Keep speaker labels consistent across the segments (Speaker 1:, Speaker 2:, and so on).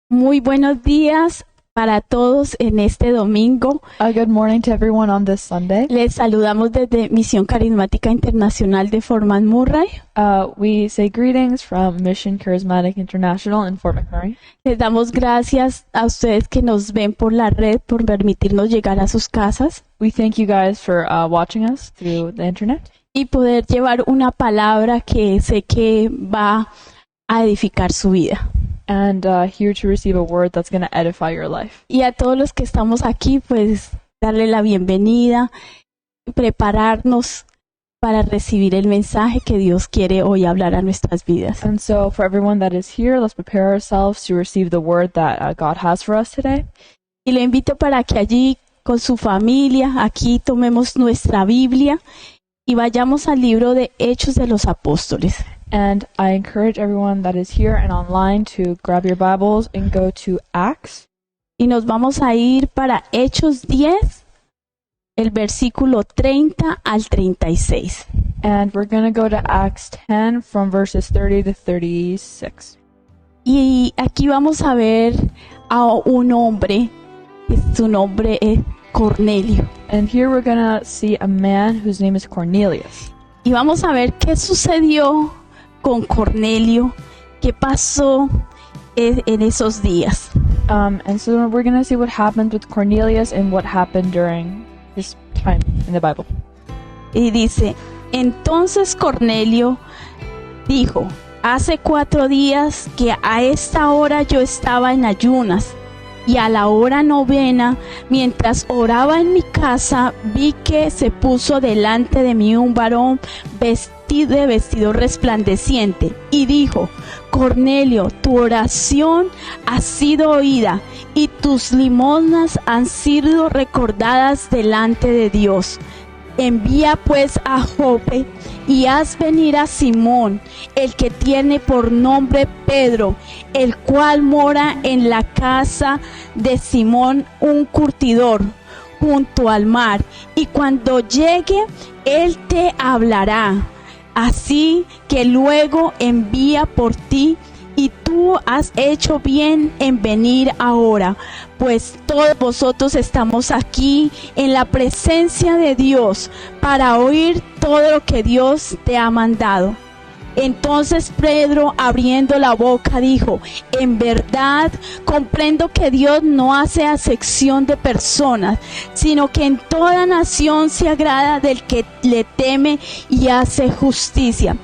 Speaker 1: Muy buenos días para todos en este domingo.
Speaker 2: Good morning to everyone on this Sunday.
Speaker 1: Les saludamos desde Misión Carismática Internacional de Fort McMurray.
Speaker 2: We say greetings from Mission Charismatic International in Fort McMurray.
Speaker 1: Les damos gracias a ustedes que nos ven por la red, por permitirnos llegar a sus casas
Speaker 2: We thank you guys for watching us through the internet
Speaker 1: y poder llevar una palabra que sé que va a edificar su vida.
Speaker 2: and here to receive a word that's going to edify your life.
Speaker 1: Y a todos los que estamos aquí, pues darle la bienvenida, prepararnos para recibir el mensaje que Dios quiere hoy hablar a nuestras vidas.
Speaker 2: And so for everyone that is here, let's prepare ourselves to receive the word that God has for us today.
Speaker 1: Y le invito para que allí con su familia, aquí tomemos nuestra Biblia y vayamos al libro de Hechos de los Apóstoles.
Speaker 2: And I encourage everyone that is here and online to grab your Bibles and go to Acts.
Speaker 1: Y nos vamos a ir para Hechos 10, el versículo 30 al 36.
Speaker 2: And we're going to go to Acts 10 from verses 30 to 36.
Speaker 1: Y aquí vamos a ver a un hombre, su nombre es Cornelio.
Speaker 2: And here we're going to see a man whose name is Cornelius.
Speaker 1: Y vamos a ver qué sucedió con Cornelio, qué pasó en esos días.
Speaker 2: And so we're going to see what happened with Cornelius and what happened during his time in the Bible.
Speaker 1: Y dice, entonces Cornelio dijo, hace 4 días que a esta hora yo estaba en ayunas, y a la hora 9, mientras oraba en mi casa, vi que se puso delante de mí un varón vestido resplandeciente, y dijo, Cornelio, tu oración ha sido oída, y tus limosnas han sido recordadas delante de Dios. Envía pues a Jope y haz venir a Simón, el que tiene por nombre Pedro, el cual mora en la casa de Simón, un curtidor, junto al mar, y cuando llegue, él te hablará. Así que luego envía por ti, y tú has hecho bien en venir ahora, pues todos vosotros estamos aquí en la presencia de Dios para oír todo lo que Dios te ha mandado. Entonces Pedro, abriendo la boca, dijo, en verdad comprendo que Dios no hace acepción de personas, sino que en toda nación se agrada del que le teme y hace justicia.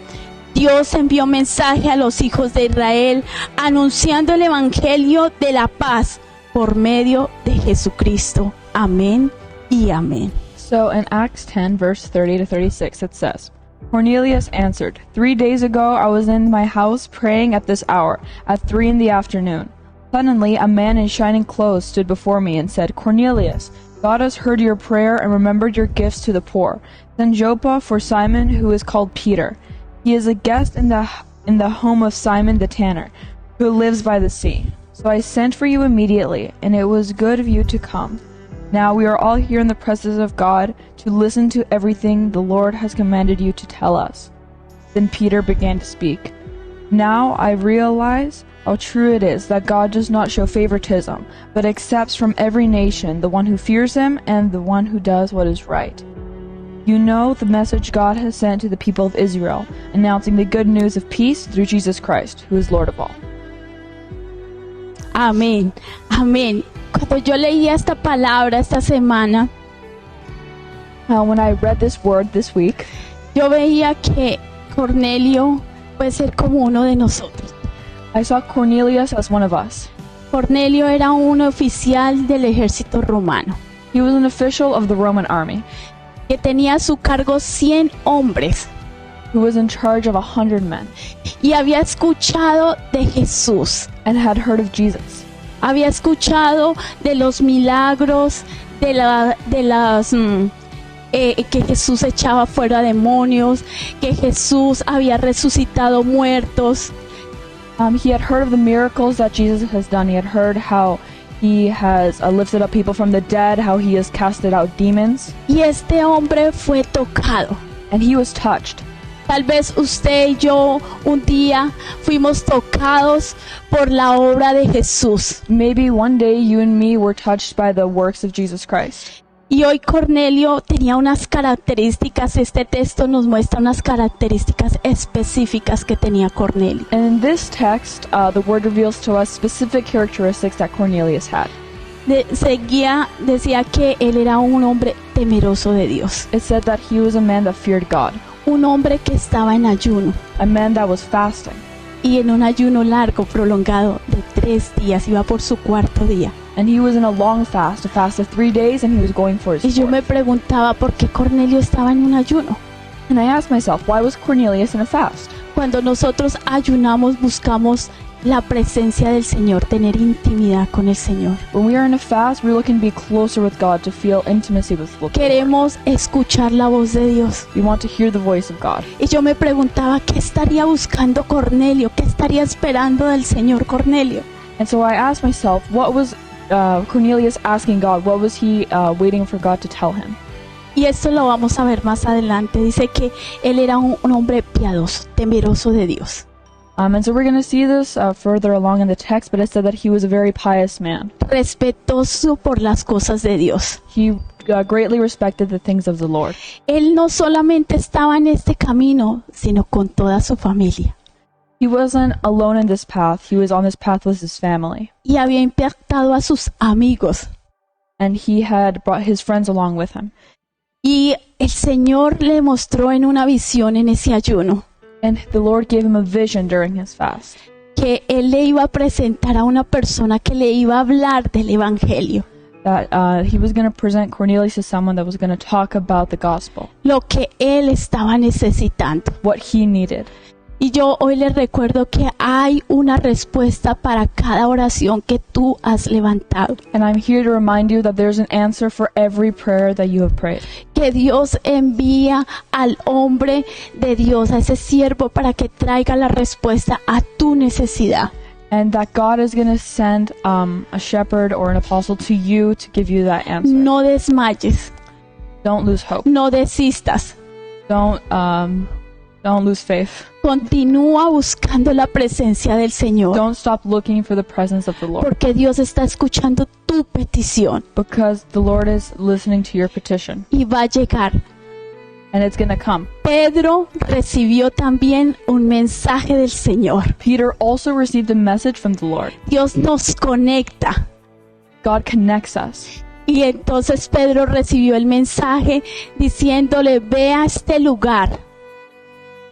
Speaker 1: Dios envió mensaje a los hijos de Israel, anunciando el evangelio de la paz por medio de Jesucristo. Amén y amén.
Speaker 2: So in Acts 10, verse 30 to 36, it says, Cornelius answered, 3 days ago I was in my house praying at this hour, at 3 in the afternoon. Suddenly a man in shining clothes stood before me and said, Cornelius, God has heard your prayer and remembered your gifts to the poor. Send Joppa for Simon, who is called Peter. He is a guest in the home of Simon the tanner, who lives by the sea. So I sent for you immediately, and it was good of you to come. Now we are all here in the presence of God to listen to everything the Lord has commanded you to tell us. Then Peter began to speak. Now I realize how true it is that God does not show favoritism, but accepts from every nation the one who fears him and the one who does what is right. You know the message God has sent to the people of Israel, announcing the good news of peace through Jesus Christ, who is Lord of all.
Speaker 1: Amén, amén. Cuando yo leía esta palabra esta semana,
Speaker 2: When I read this word this week,
Speaker 1: yo veía que Cornelio puede ser como uno de nosotros.
Speaker 2: I saw Cornelius as one of us.
Speaker 1: Cornelio era un oficial del ejército romano,
Speaker 2: He was an official of the Roman army,
Speaker 1: que tenía a su cargo 100 hombres,
Speaker 2: who was in charge of 100 men,
Speaker 1: y había escuchado de Jesús.
Speaker 2: and had heard of Jesus.
Speaker 1: Había escuchado de los milagros, que Jesús echaba fuera demonios, que Jesús había resucitado muertos.
Speaker 2: He had heard of the miracles that Jesus has done. He had heard how he has lifted up people from the dead, how he has casted out demons.
Speaker 1: Y este hombre fue tocado.
Speaker 2: And he was touched.
Speaker 1: Tal vez usted y yo un día fuimos tocados por la obra de Jesús.
Speaker 2: Maybe one day you and me were touched by the works of Jesus Christ.
Speaker 1: Y hoy Cornelio tenía unas características, este texto nos muestra unas características específicas que tenía Cornelio.
Speaker 2: And in this text, the word reveals to us specific characteristics that Cornelius had.
Speaker 1: Decía que él era un hombre temeroso de Dios,
Speaker 2: It said that he was a man that feared God,
Speaker 1: un hombre que estaba en ayuno
Speaker 2: a man that was fasting,
Speaker 1: y en un ayuno largo, prolongado de 3 días, iba por su 4.º día.
Speaker 2: and he was in a long fast, a fast of 3 days, and he was going for
Speaker 1: Y
Speaker 2: his
Speaker 1: yo me
Speaker 2: fourth.
Speaker 1: preguntaba por qué Cornelio estaba en un ayuno.
Speaker 2: And I asked myself, why was Cornelius in a fast?
Speaker 1: Cuando nosotros ayunamos, buscamos la presencia del Señor, tener intimidad con el Señor.
Speaker 2: When we are in a fast, we're looking to be closer with God, to feel intimacy with the Lord.
Speaker 1: Queremos escuchar la voz de Dios.
Speaker 2: We want to hear the voice of God.
Speaker 1: Y yo me preguntaba, ¿qué estaría buscando Cornelio? ¿Qué estaría esperando del Señor Cornelio?
Speaker 2: And so I asked myself, what was Cornelius asking God? What was he waiting for God to tell him?
Speaker 1: Y esto lo vamos a ver más adelante. Dice que él era un hombre piadoso, temeroso de Dios.
Speaker 2: And so we're going to see this further along in the text, but it said that he was a very pious man.
Speaker 1: Respetuoso por las cosas de Dios.
Speaker 2: He greatly respected the things of the Lord.
Speaker 1: Él no solamente estaba en este camino, sino con toda su familia.
Speaker 2: He wasn't alone in this path. He was on this path with his family.
Speaker 1: Y había impactado a sus amigos.
Speaker 2: And he had brought his friends along with him.
Speaker 1: Y el Señor le mostró en una visión en ese ayuno
Speaker 2: And the Lord gave him a vision during his fast,
Speaker 1: que él le iba a presentar a una persona que le iba a hablar del Evangelio,
Speaker 2: that he was going to present Cornelius to someone that was going to talk about the gospel,
Speaker 1: lo que él estaba necesitando.
Speaker 2: what he needed.
Speaker 1: Y yo hoy les recuerdo que hay una respuesta para cada oración que tú has levantado.
Speaker 2: And I'm here to remind you that there's an answer for every prayer that you have prayed.
Speaker 1: Que Dios envía al hombre de Dios, a ese siervo, para que traiga la respuesta a tu necesidad.
Speaker 2: And that God is going to send a shepherd or an apostle to you to give you that answer.
Speaker 1: No desmayes,
Speaker 2: Don't lose hope.
Speaker 1: no desistas.
Speaker 2: Don't lose faith.
Speaker 1: Continúa buscando la presencia del Señor,
Speaker 2: Don't stop looking for the presence of the Lord,
Speaker 1: porque Dios está escuchando tu petición
Speaker 2: because the Lord is listening to your petition,
Speaker 1: y va a llegar.
Speaker 2: and it's going to come.
Speaker 1: Pedro recibió también un mensaje del Señor.
Speaker 2: Peter also received a message from the Lord.
Speaker 1: Dios nos conecta.
Speaker 2: God connects us.
Speaker 1: Y entonces Pedro recibió el mensaje diciéndole, ve a este lugar.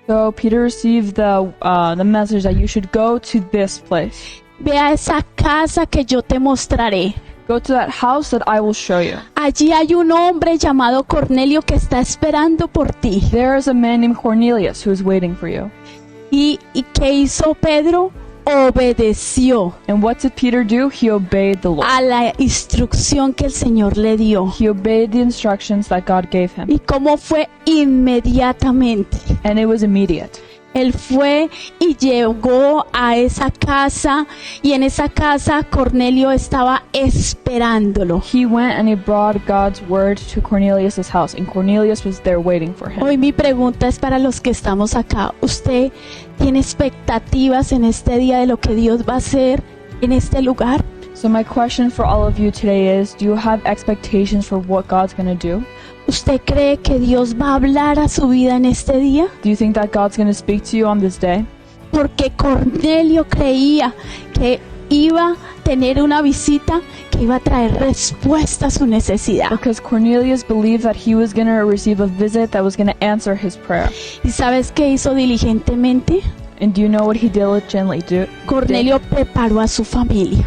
Speaker 2: So Peter received the message that you should go to this place.
Speaker 1: Ve a esa casa que yo te mostraré.
Speaker 2: Go to that house that I will show you.
Speaker 1: Allí hay un hombre llamado Cornelio que está esperando por ti.
Speaker 2: There is a man named Cornelius who is waiting for you.
Speaker 1: ¿Y qué hizo Pedro? Obedeció
Speaker 2: And what did Peter do? He obeyed the Lord.
Speaker 1: a la instrucción que el Señor le dio.
Speaker 2: He obeyed the instructions that God gave him.
Speaker 1: ¿Y cómo fue? Inmediatamente.
Speaker 2: And it was immediate.
Speaker 1: Él fue y llegó a esa casa, y en esa casa Cornelio estaba esperándolo.
Speaker 2: He went and he brought God's word to Cornelius' house, and Cornelius was there waiting for him.
Speaker 1: Hoy mi pregunta es para los que estamos acá. ¿Usted tiene expectativas en este día de lo que Dios va a hacer en este lugar?
Speaker 2: So my question for all of you today is, do you have expectations for what God's going to do?
Speaker 1: ¿Usted cree que Dios va a hablar a su vida en este día?
Speaker 2: Do you think that God's going to speak to you on this day?
Speaker 1: Porque Cornelio creía que iba a tener una visita que iba a traer respuesta a su necesidad.
Speaker 2: Because Cornelius believed that he was going to receive a visit that was going to answer his prayer.
Speaker 1: ¿Y sabes qué hizo diligentemente?
Speaker 2: And do you know what he diligently did?
Speaker 1: Cornelio preparó a su familia.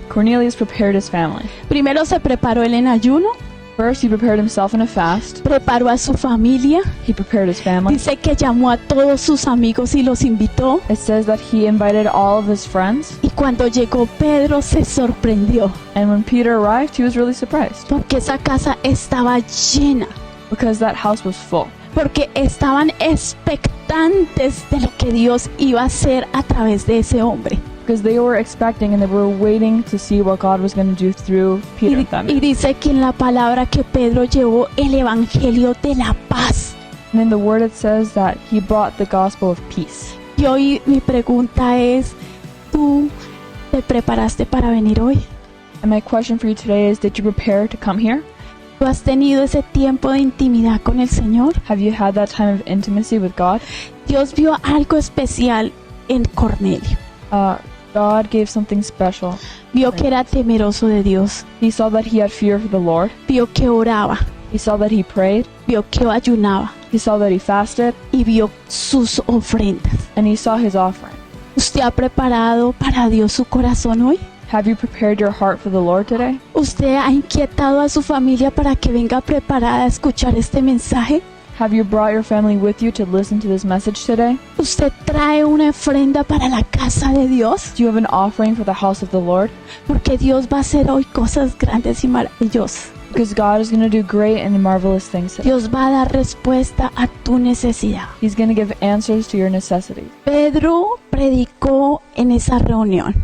Speaker 2: Cornelius prepared his family.
Speaker 1: Primero se preparó él en ayuno,
Speaker 2: First, he prepared himself in a fast.
Speaker 1: preparó a su familia.
Speaker 2: He prepared his family.
Speaker 1: Dice que llamó a todos sus amigos y los invitó.
Speaker 2: It says that he invited all of his friends.
Speaker 1: Y cuando llegó Pedro se sorprendió,
Speaker 2: And when Peter arrived, he was really surprised
Speaker 1: porque esa casa estaba llena,
Speaker 2: because that house was full.
Speaker 1: porque estaban expectantes de lo que Dios iba a hacer a través de ese hombre.
Speaker 2: Because they were expecting and they were waiting to see what God was going to do through Peter and them.
Speaker 1: Y dice que en la palabra que Pedro llevó el evangelio de la paz.
Speaker 2: And in the word it says that he brought the gospel of peace.
Speaker 1: Y hoy mi pregunta es, ¿tú te preparaste para venir hoy?
Speaker 2: And my question for you today is, did you prepare to come here?
Speaker 1: ¿Tú has tenido ese tiempo de intimidad con el Señor?
Speaker 2: Have you had that time of intimacy with God?
Speaker 1: Dios vio algo especial en Cornelio.
Speaker 2: God gave something special.
Speaker 1: Vio que era temeroso de Dios.
Speaker 2: He saw that he had fear for the Lord.
Speaker 1: Vio que oraba.
Speaker 2: He saw that he prayed.
Speaker 1: Vio que ayunaba.
Speaker 2: He saw that he fasted.
Speaker 1: Y vio sus ofrendas.
Speaker 2: And he saw his offering.
Speaker 1: ¿Usted ha preparado para Dios su corazón hoy?
Speaker 2: Have you prepared your heart for the Lord today?
Speaker 1: ¿Usted ha inquietado a su familia para que venga preparada a escuchar este mensaje?
Speaker 2: Have you brought your family with you to listen to this message today?
Speaker 1: ¿Usted trae una ofrenda para la casa de Dios?
Speaker 2: Do you have an offering for the house of the Lord?
Speaker 1: Porque Dios va a hacer hoy cosas grandes y maravillosas.
Speaker 2: Because God is going to do great and marvelous things today.
Speaker 1: Dios va a dar respuesta a tu necesidad.
Speaker 2: He's going to give answers to your necessities.
Speaker 1: Pedro predicó en esa reunión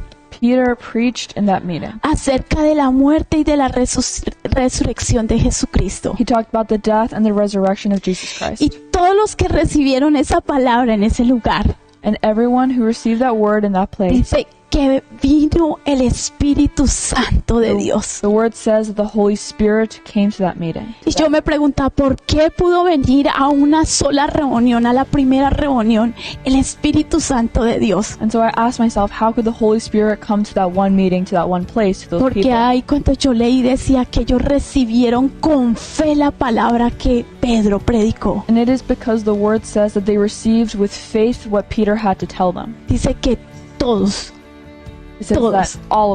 Speaker 2: Peter preached in that meeting.
Speaker 1: acerca de la muerte y de la resurrección de Jesucristo.
Speaker 2: He talked about the death and the resurrection of Jesus
Speaker 1: Y
Speaker 2: Christ.
Speaker 1: todos los que recibieron esa palabra en ese lugar,
Speaker 2: And everyone who received that word in that place,
Speaker 1: dice que vino el Espíritu Santo de Dios.
Speaker 2: the word says that the Holy Spirit came to that meeting.
Speaker 1: Y yo me preguntaba, ¿por qué pudo venir a una sola reunión, a la primera reunión, el Espíritu Santo de Dios?
Speaker 2: And so I asked myself, how could the Holy Spirit come to that one meeting, to that one place, to those
Speaker 1: Porque
Speaker 2: people?
Speaker 1: ahí cuando yo leí decía que ellos recibieron con fe la palabra que Pedro predicó.
Speaker 2: And it is because the word says that they received with faith what Peter had to tell them.
Speaker 1: Dice que todos
Speaker 2: It says
Speaker 1: Todos.
Speaker 2: that all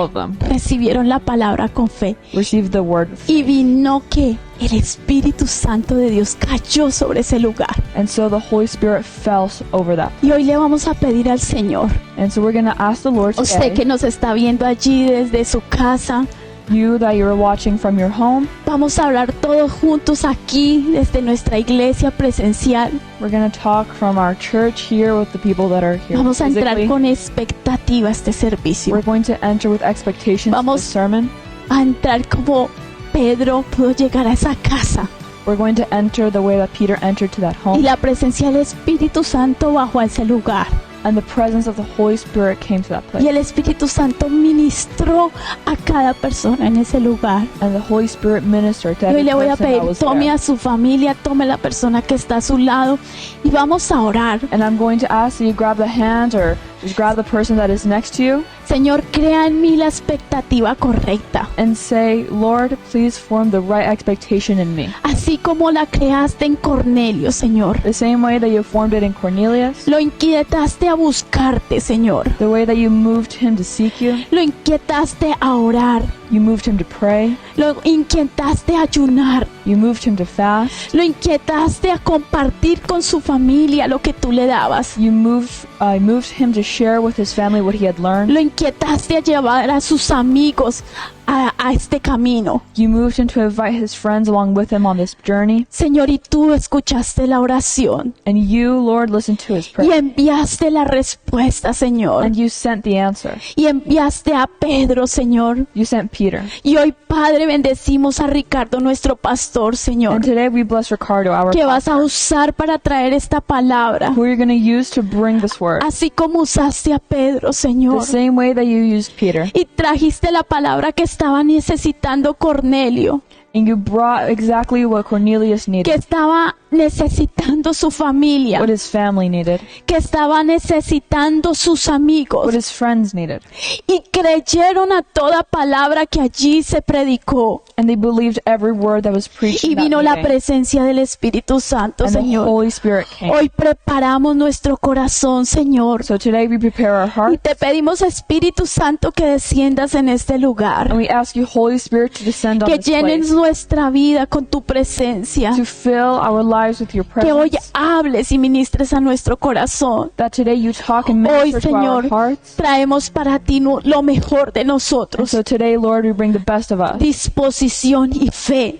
Speaker 2: of them
Speaker 1: recibieron la palabra con fe.
Speaker 2: received the word with faith.
Speaker 1: Y vino que el Espíritu Santo de Dios cayó sobre ese lugar.
Speaker 2: And so the Holy Spirit fell over that.
Speaker 1: Y hoy le vamos a pedir al Señor,
Speaker 2: And so we're going to ask the Lord
Speaker 1: usted
Speaker 2: today,
Speaker 1: que nos está viendo allí desde su casa,
Speaker 2: you that you're watching from your home,
Speaker 1: vamos a hablar todos juntos aquí desde nuestra iglesia presencial.
Speaker 2: we're going to talk from our church here with the people that are here
Speaker 1: Vamos a entrar
Speaker 2: physically.
Speaker 1: con expectativa a este servicio.
Speaker 2: We're going to enter with expectations to
Speaker 1: Vamos.
Speaker 2: this sermon.
Speaker 1: A entrar como Pedro pudo llegar a esa casa.
Speaker 2: We're going to enter the way that Peter entered to that
Speaker 1: Y
Speaker 2: home.
Speaker 1: la presencia del Espíritu Santo bajó a ese lugar.
Speaker 2: And the presence of the Holy Spirit came to that
Speaker 1: Y
Speaker 2: place.
Speaker 1: el Espíritu Santo ministró a cada persona en ese lugar.
Speaker 2: And the Holy Spirit ministered to
Speaker 1: Y hoy
Speaker 2: every
Speaker 1: le voy a
Speaker 2: person that
Speaker 1: pedir,
Speaker 2: was
Speaker 1: tome
Speaker 2: there.
Speaker 1: a su familia, tome la persona que está a su lado y vamos a orar.
Speaker 2: And I'm going to ask that you grab the hand or just grab the person that is next to you
Speaker 1: Señor, crea en mí la expectativa correcta,
Speaker 2: and say, Lord, please form the right expectation in me.
Speaker 1: así como la creaste en Cornelio, Señor.
Speaker 2: The same way that you formed it in Cornelius,
Speaker 1: Lo inquietaste a buscarte, Señor.
Speaker 2: the way that you moved him to seek you,
Speaker 1: Lo inquietaste a orar.
Speaker 2: you moved him to pray,
Speaker 1: Lo inquietaste a ayunar.
Speaker 2: you moved him to fast,
Speaker 1: Lo inquietaste a compartir con su familia lo que tú le dabas.
Speaker 2: you moved him to share with his family what he had learned,
Speaker 1: Lo inquietaste a llevar a sus amigos a este camino.
Speaker 2: you moved him to invite his friends along with him on this journey,
Speaker 1: Señor, y tú escuchaste la oración
Speaker 2: and you, Lord, listened to his
Speaker 1: y
Speaker 2: prayer,
Speaker 1: enviaste la respuesta, Señor.
Speaker 2: and you sent the answer.
Speaker 1: Y enviaste a Pedro, Señor.
Speaker 2: You sent Peter.
Speaker 1: Y hoy, Padre, bendecimos a Ricardo, nuestro pastor, Señor,
Speaker 2: And today we bless Ricardo, our
Speaker 1: que vas a
Speaker 2: pastor,
Speaker 1: usar para traer esta palabra,
Speaker 2: who you're going to use to bring this word.
Speaker 1: así como usaste a Pedro,
Speaker 2: The
Speaker 1: Señor.
Speaker 2: same way that you used Peter.
Speaker 1: Y trajiste la palabra que estaba necesitando Cornelio,
Speaker 2: And you brought exactly what Cornelius
Speaker 1: que
Speaker 2: needed,
Speaker 1: estaba necesitando su familia,
Speaker 2: what his family needed,
Speaker 1: que estaba necesitando sus amigos.
Speaker 2: what his friends needed.
Speaker 1: Y creyeron a toda palabra que allí se predicó.
Speaker 2: And they believed every word that was preached
Speaker 1: Y
Speaker 2: in that
Speaker 1: vino la
Speaker 2: meeting.
Speaker 1: presencia del Espíritu Santo,
Speaker 2: And the
Speaker 1: Señor.
Speaker 2: Holy Spirit came.
Speaker 1: Hoy preparamos nuestro corazón, Señor.
Speaker 2: So today we prepare our
Speaker 1: Y
Speaker 2: heart,
Speaker 1: te pedimos, Espíritu Santo, que desciendas en este lugar.
Speaker 2: and we ask you, Holy Spirit, to descend on
Speaker 1: Que
Speaker 2: this
Speaker 1: llenes
Speaker 2: place,
Speaker 1: nuestra vida con tu presencia.
Speaker 2: to fill our lives with your
Speaker 1: Que hoy
Speaker 2: presence,
Speaker 1: hables y ministres a nuestro corazón.
Speaker 2: that today you talk and
Speaker 1: Hoy,
Speaker 2: minister to our
Speaker 1: Señor,
Speaker 2: hearts.
Speaker 1: traemos para ti lo mejor de
Speaker 2: And
Speaker 1: nosotros.
Speaker 2: so today, Lord, we bring the best of us.
Speaker 1: Disposición y fe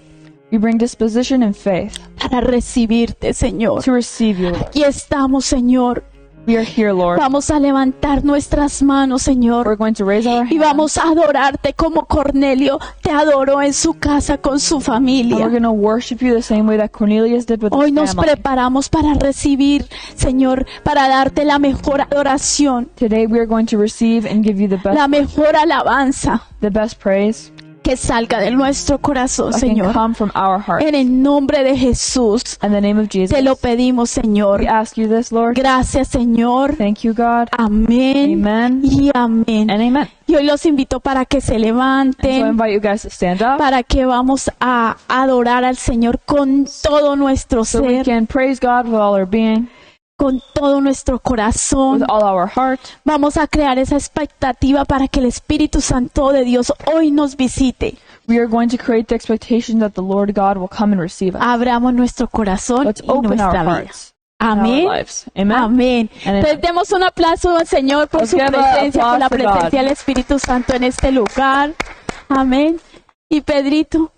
Speaker 2: We bring disposition and faith
Speaker 1: para recibirte, Señor.
Speaker 2: to receive you, Lord.
Speaker 1: Y estamos, Señor,
Speaker 2: We are here, Lord.
Speaker 1: Vamos a levantar nuestras manos,
Speaker 2: We're
Speaker 1: Señor,
Speaker 2: going to raise our
Speaker 1: y
Speaker 2: hands.
Speaker 1: vamos a adorarte como Cornelio te adoró en su casa con su
Speaker 2: And we're
Speaker 1: familia.
Speaker 2: going to worship you the same way that Cornelius did with
Speaker 1: Hoy
Speaker 2: his
Speaker 1: nos
Speaker 2: family.
Speaker 1: preparamos para recibir, Señor, para darte la mejor adoración,
Speaker 2: Today we are going to receive and give you
Speaker 1: la mejor alabanza
Speaker 2: the best praise
Speaker 1: que salga de nuestro corazón,
Speaker 2: that can
Speaker 1: Señor.
Speaker 2: come from our heart.
Speaker 1: En el nombre de Jesús,
Speaker 2: In the name of Jesus,
Speaker 1: te lo pedimos, Señor.
Speaker 2: we ask you this, Lord.
Speaker 1: Gracias, Señor.
Speaker 2: Thank you, God.
Speaker 1: Amén
Speaker 2: Amen
Speaker 1: y amén.
Speaker 2: and amen.
Speaker 1: Y hoy los invito para que se
Speaker 2: And so I
Speaker 1: levanten,
Speaker 2: invite you guys to stand up
Speaker 1: para que vamos a adorar al Señor con todo nuestro
Speaker 2: so we
Speaker 1: ser,
Speaker 2: can praise God with all our being,
Speaker 1: con todo nuestro corazón.
Speaker 2: with all our heart.
Speaker 1: Vamos a crear esa expectativa para que el Espíritu Santo de Dios hoy nos visite.
Speaker 2: We are going to create the expectation that the Lord God will come and receive us.
Speaker 1: Abramos nuestro corazón
Speaker 2: Let's
Speaker 1: y
Speaker 2: open our
Speaker 1: nuestra vida.
Speaker 2: hearts and our
Speaker 1: Amén.
Speaker 2: lives. Amen.
Speaker 1: Amén.
Speaker 2: And
Speaker 1: Entonces demos un aplauso al Señor por
Speaker 2: Let's
Speaker 1: su
Speaker 2: give a
Speaker 1: presencia, por la
Speaker 2: applause to God.
Speaker 1: presencia del Espíritu Santo en este lugar. Amén. Y Pedrito.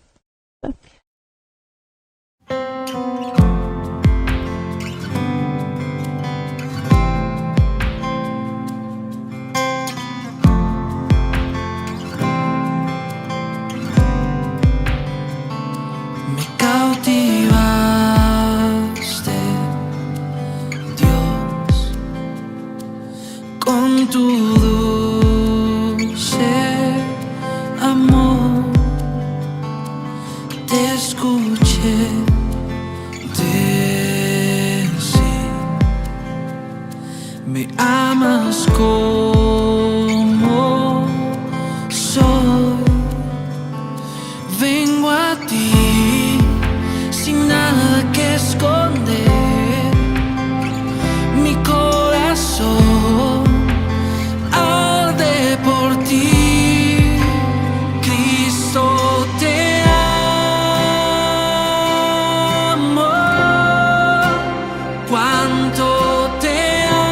Speaker 3: Me cautivaste, Dios, con tu dulce amor. Te escuché decir, me amas como soy. Vengo a ti sin nada que esconder. Mi corazón arde por ti. Cristo, te amo. Cuánto te amo.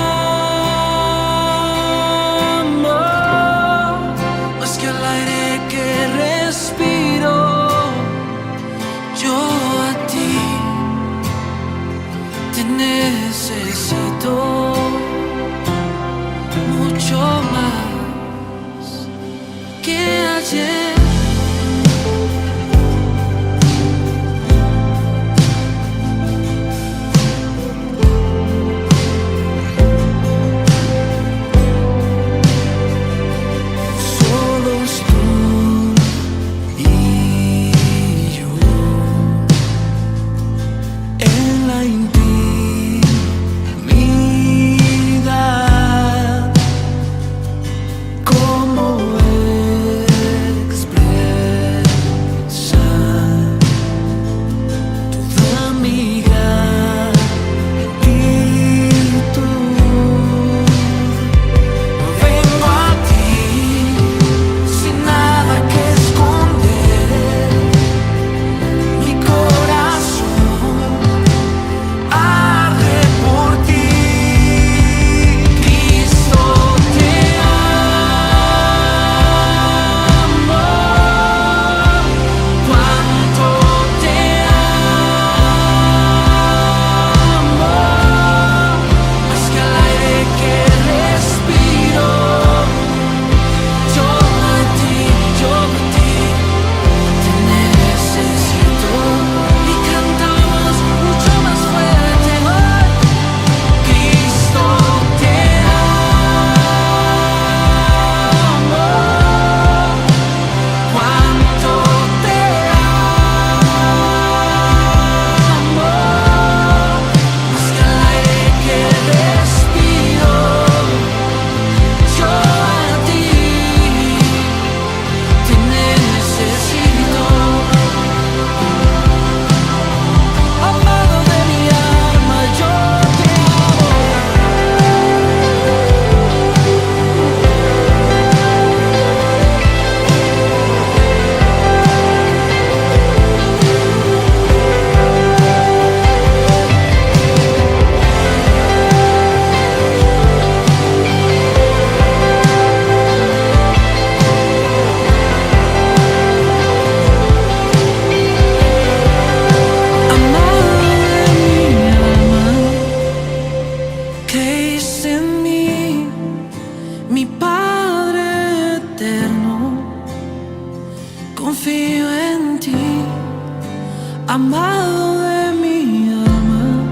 Speaker 3: Amado de mi alma,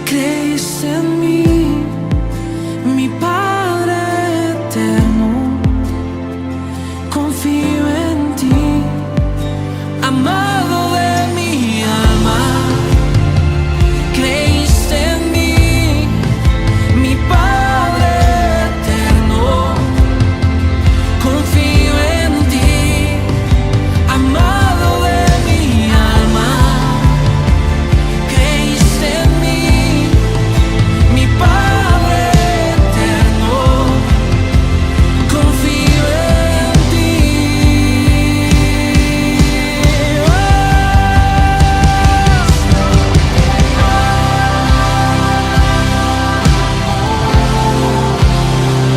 Speaker 3: creíste en mí, mi Padre eterno, confío en ti. Amado de mi alma, creíste en mí, mi Padre eterno, confío en ti. Amado de mi alma, creíste en mí, mi Padre eterno, confío en ti.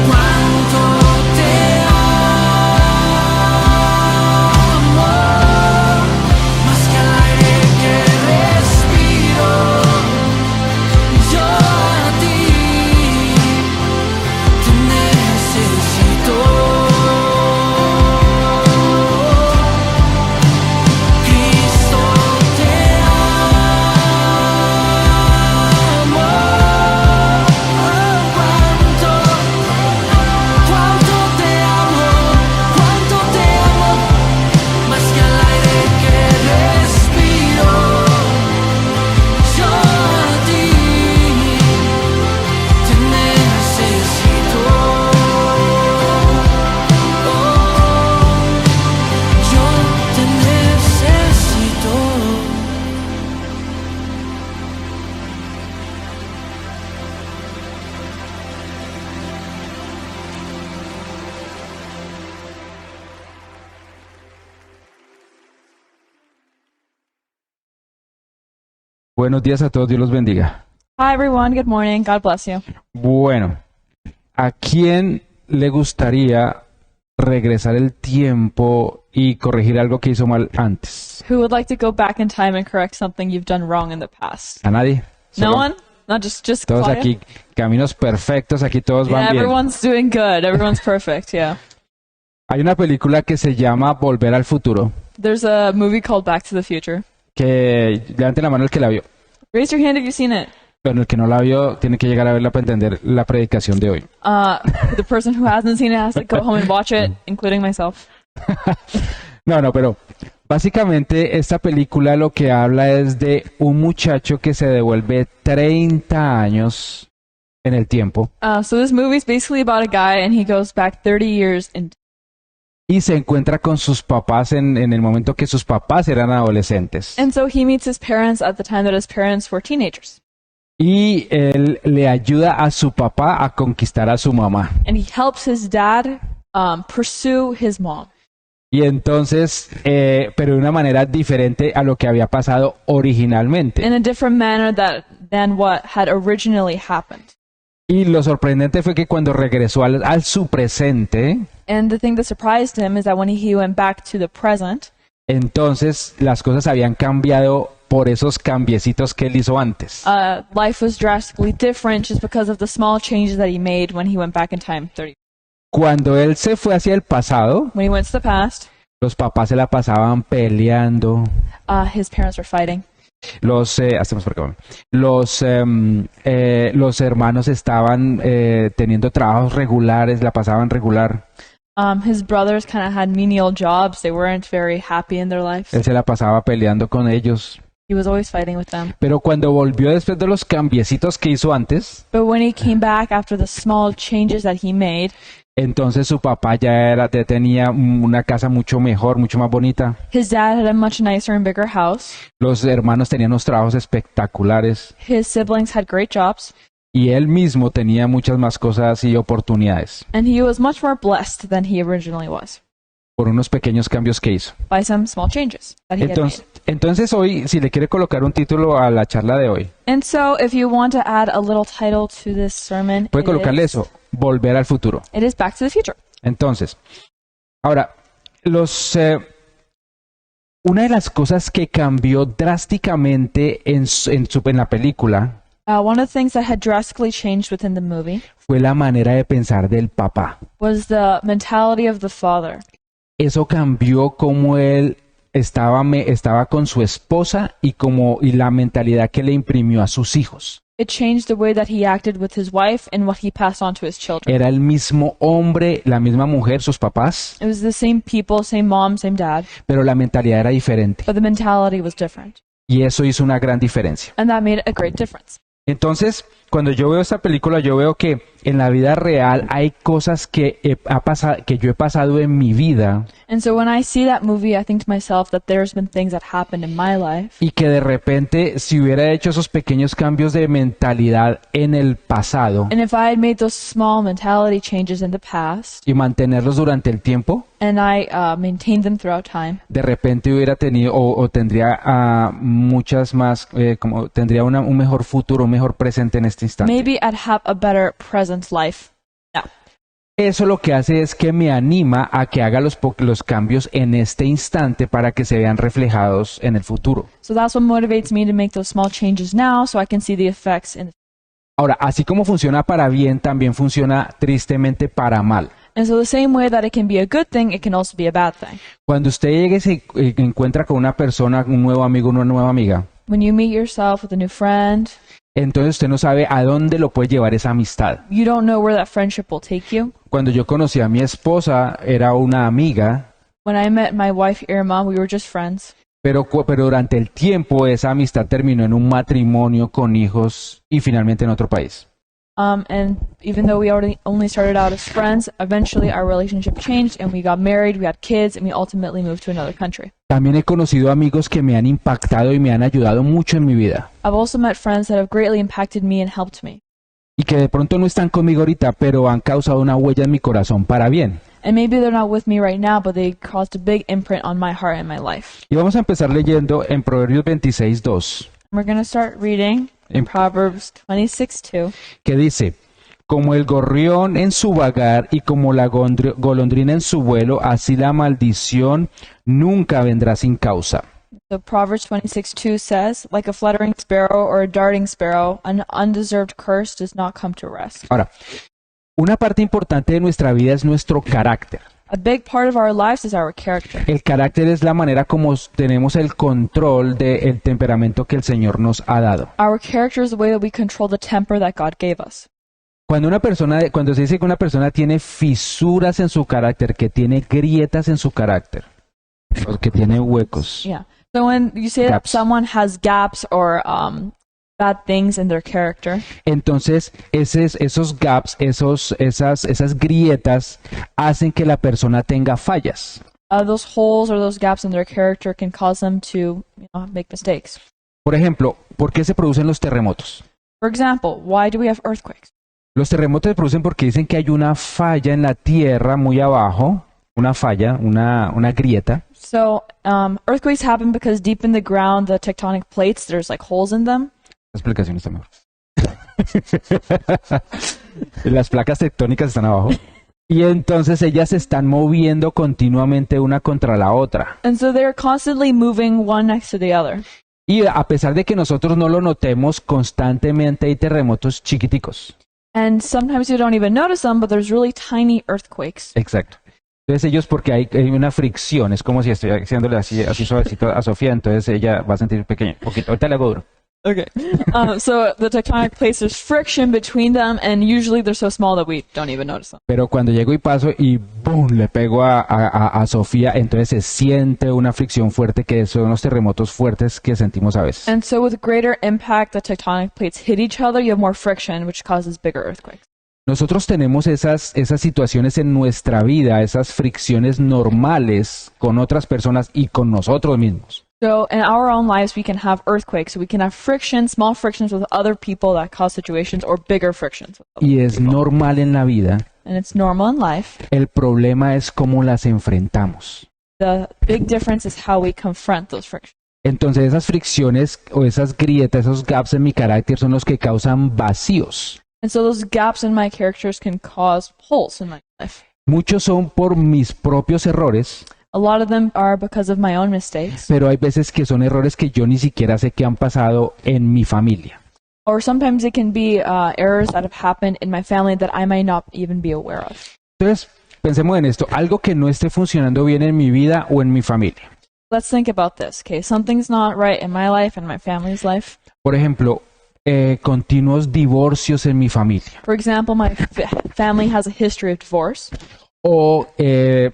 Speaker 3: Cuánto te amo, más que al aire que respiro, yo a ti te necesito. Cristo te amo, cuánto te amo, más que al aire que respiro, yo a ti te necesito. Yo te necesito.
Speaker 4: Buenos días a todos, Dios los bendiga.
Speaker 2: Hi everyone, good morning. God bless you.
Speaker 4: Bueno, ¿a quién le gustaría regresar el tiempo y corregir algo que hizo mal antes?
Speaker 2: Who would like to go back in time and correct something you've done wrong in the past?
Speaker 4: ¿A nadie?
Speaker 2: No
Speaker 4: Solo
Speaker 2: one? Not just
Speaker 4: Todos
Speaker 2: quiet?
Speaker 4: aquí, caminos perfectos, aquí todos
Speaker 2: Yeah,
Speaker 4: van bien.
Speaker 2: everyone's doing good. Everyone's perfect, yeah.
Speaker 4: Hay una película que se llama Volver al Futuro,
Speaker 2: There's a movie called Back to the Future.
Speaker 4: que levanten la mano el que la vio.
Speaker 2: Raise your hand if you've seen it.
Speaker 4: Bueno, el que no la vio tiene que llegar a verla para entender la predicación de hoy.
Speaker 2: The person who hasn't seen it has to go home and watch it, including myself.
Speaker 4: No, pero básicamente esta película lo que habla es de un muchacho que se devuelve 30 años en el tiempo
Speaker 2: So this movie is basically about a guy and he goes back 30 years in
Speaker 4: y se encuentra con sus papás en el momento que sus papás eran adolescentes.
Speaker 2: and so he meets his parents at the time that his parents were teenagers.
Speaker 4: Y él le ayuda a su papá a conquistar a su mamá.
Speaker 2: And he helps his dad pursue his mom.
Speaker 4: Y entonces, pero de una manera diferente a lo que había pasado originalmente.
Speaker 2: In a different manner than what had originally happened.
Speaker 4: Y lo sorprendente fue que cuando regresó al su presente,
Speaker 2: And the thing that surprised him is that when he went back to the present,
Speaker 4: entonces las cosas habían cambiado por esos cambiecitos que él hizo antes.
Speaker 2: life was drastically different just because of the small changes that he made when he went back in time 30.
Speaker 4: Cuando él se fue hacia el pasado,
Speaker 2: When he went to the past,
Speaker 4: los papás se la pasaban peleando.
Speaker 2: his parents were fighting.
Speaker 4: Hacemos por acá. Los hermanos estaban teniendo trabajos regulares, la pasaban regular.
Speaker 2: His brothers kind of had menial jobs. They weren't very happy in their life.
Speaker 4: Él se la pasaba peleando con ellos.
Speaker 2: He was always fighting with them.
Speaker 4: Pero cuando volvió después de los cambiecitos que hizo antes,
Speaker 2: But when he came back after the small changes that he made,
Speaker 4: entonces su papá ya tenía una casa mucho mejor, mucho más bonita.
Speaker 2: his dad had a much nicer and bigger house.
Speaker 4: Los hermanos tenían unos trabajos espectaculares
Speaker 2: His siblings had great jobs.
Speaker 4: y él mismo tenía muchas más cosas y oportunidades
Speaker 2: And he was much more blessed than he originally was
Speaker 4: por unos pequeños cambios que hizo.
Speaker 2: by some small changes that he had made.
Speaker 4: Entonces hoy, si le quiere colocar un título a la charla de hoy,
Speaker 2: And so if you want to add a little title to this sermon,
Speaker 4: puede colocarle eso, Volver al Futuro.
Speaker 2: it is Back to the Future.
Speaker 4: Entonces, ahora, una de las cosas que cambió drásticamente en la película
Speaker 2: One of the things that had drastically changed within the movie
Speaker 4: fue la manera de pensar del papá.
Speaker 2: was the mentality of the father.
Speaker 4: Eso cambió cómo él estaba con su esposa y la mentalidad que le imprimió a sus hijos.
Speaker 2: It changed the way that he acted with his wife and what he passed on to his children.
Speaker 4: Era el mismo hombre, la misma mujer, sus papás,
Speaker 2: It was the same people, same mom, same dad,
Speaker 4: pero la mentalidad era diferente.
Speaker 2: but the mentality was different.
Speaker 4: Y eso hizo una gran diferencia.
Speaker 2: And that made a great difference.
Speaker 4: Entonces, cuando yo veo esta película, yo veo que en la vida real hay cosas que yo he pasado en mi vida
Speaker 2: And so when I see that movie, I think to myself that there's been things that happened in my life.
Speaker 4: y que de repente, si hubiera hecho esos pequeños cambios de mentalidad en el pasado
Speaker 2: And if I had made those small mentality changes in the past,
Speaker 4: y mantenerlos durante el tiempo,
Speaker 2: and I maintained them throughout time,
Speaker 4: de repente hubiera tenido o tendría muchas más, tendría un mejor futuro, un mejor presente en este instante.
Speaker 2: maybe I'd have a better present life now.
Speaker 4: Eso lo que hace es que me anima a que haga los cambios en este instante para que se vean reflejados en el futuro.
Speaker 2: So that's what motivates me to make those small changes now so I can see the effects in the
Speaker 4: Ahora, así como funciona para bien, también funciona tristemente para mal.
Speaker 2: And so the same way that it can be a good thing, it can also be a bad thing.
Speaker 4: Cuando usted llegue y se encuentra con una persona, un nuevo amigo, una nueva amiga,
Speaker 2: When you meet yourself with a new friend,
Speaker 4: entonces usted no sabe a dónde lo puede llevar esa amistad.
Speaker 2: you don't know where that friendship will take you.
Speaker 4: Cuando yo conocí a mi esposa, era una amiga,
Speaker 2: When I met my wife Irma, we were just friends.
Speaker 4: pero durante el tiempo esa amistad terminó en un matrimonio con hijos y finalmente en otro país.
Speaker 2: And even though we only started out as friends, eventually our relationship changed and we got married, we had kids, and we ultimately moved to another country.
Speaker 4: También he conocido amigos que me han impactado y me han ayudado mucho en mi vida.
Speaker 2: I've also met friends that have greatly impacted me and helped me.
Speaker 4: Y que de pronto no están conmigo ahorita, pero han causado una huella en mi corazón para bien.
Speaker 2: And maybe they're not with me right now, but they caused a big imprint on my heart and my life.
Speaker 4: Y vamos a empezar leyendo en Proverbios 26:2,
Speaker 2: We're going to start reading in Proverbs 26:2.
Speaker 4: que dice: como el gorrión en su vagar y como la golondrina en su vuelo, así la maldición nunca vendrá sin causa.
Speaker 2: So Proverbs 26:2 says, like a fluttering sparrow or a darting sparrow, an undeserved curse does not come to rest.
Speaker 4: Ahora, una parte importante de nuestra vida es nuestro carácter.
Speaker 2: A big part of our lives is our character.
Speaker 4: El carácter es la manera como tenemos el control del temperamento que el Señor nos ha dado.
Speaker 2: Our character is the way that we control the temper that God gave us.
Speaker 4: Cuando se dice que una persona tiene fisuras en su carácter, que tiene grietas en su carácter, o que tiene huecos,
Speaker 2: Yeah. So when you say that
Speaker 4: Gaps.
Speaker 2: someone has gaps or bad things in their character,
Speaker 4: entonces esos gaps, esas grietas hacen que la persona tenga fallas.
Speaker 2: those holes or those gaps in their character can cause them to make mistakes.
Speaker 4: Por ejemplo, ¿por qué se producen los terremotos?
Speaker 2: For example, why do we have earthquakes?
Speaker 4: Los terremotos se producen porque dicen que hay una falla en la tierra muy abajo, una falla, una grieta,
Speaker 2: So earthquakes happen because deep in the ground, the tectonic plates, there's like holes in them.
Speaker 4: la explicación está mejor. Las placas tectónicas están abajo. Y entonces ellas se están moviendo continuamente una contra la otra.
Speaker 2: And so they're constantly moving one next to the other.
Speaker 4: Y a pesar de que nosotros no lo notemos, constantemente hay terremotos chiquiticos.
Speaker 2: And sometimes you don't even notice them, but there's really tiny earthquakes.
Speaker 4: Exacto. Entonces ellos, porque hay una fricción, es como si estoy haciéndole así suavecito a Sofía, entonces ella va a sentir pequeño. Poquito. Ahorita le hago duro.
Speaker 2: Okay. So the tectonic plates, there's friction between them, and usually they're so small that we don't even notice them.
Speaker 4: Pero cuando llego y paso y ¡boom! Le pego a Sofía, entonces se siente una fricción fuerte, que son los terremotos fuertes que sentimos a veces.
Speaker 2: And so with greater impact, the tectonic plates hit each other, you have more friction, which causes bigger earthquakes.
Speaker 4: Nosotros tenemos esas situaciones en nuestra vida, esas fricciones normales con otras personas y con nosotros mismos.
Speaker 2: So in our own lives, we can have earthquakes. So we can have friction, small frictions with other people that cause situations, or bigger frictions with other
Speaker 4: Y es
Speaker 2: people.
Speaker 4: normal en la vida.
Speaker 2: And it's normal in life.
Speaker 4: El problema es cómo las enfrentamos.
Speaker 2: The big difference is how we confront those frictions.
Speaker 4: Entonces esas fricciones o esas grietas, esos gaps en mi carácter son los que causan vacíos.
Speaker 2: And so those gaps in my characters can cause holes in my life.
Speaker 4: Muchos son por mis propios errores,
Speaker 2: A lot of them are because of my own mistakes.
Speaker 4: pero hay veces que son errores que yo ni siquiera sé que han pasado en mi familia.
Speaker 2: Or sometimes it can be errors that have happened in my family that I might not even be aware of.
Speaker 4: Entonces, pensemos en esto, algo que no esté funcionando bien en mi vida o en mi familia.
Speaker 2: Let's think about this. Okay, something's not right in my life and my family's life.
Speaker 4: Por ejemplo, continuos divorcios en mi familia
Speaker 2: For example, my family has a history of divorce,
Speaker 4: o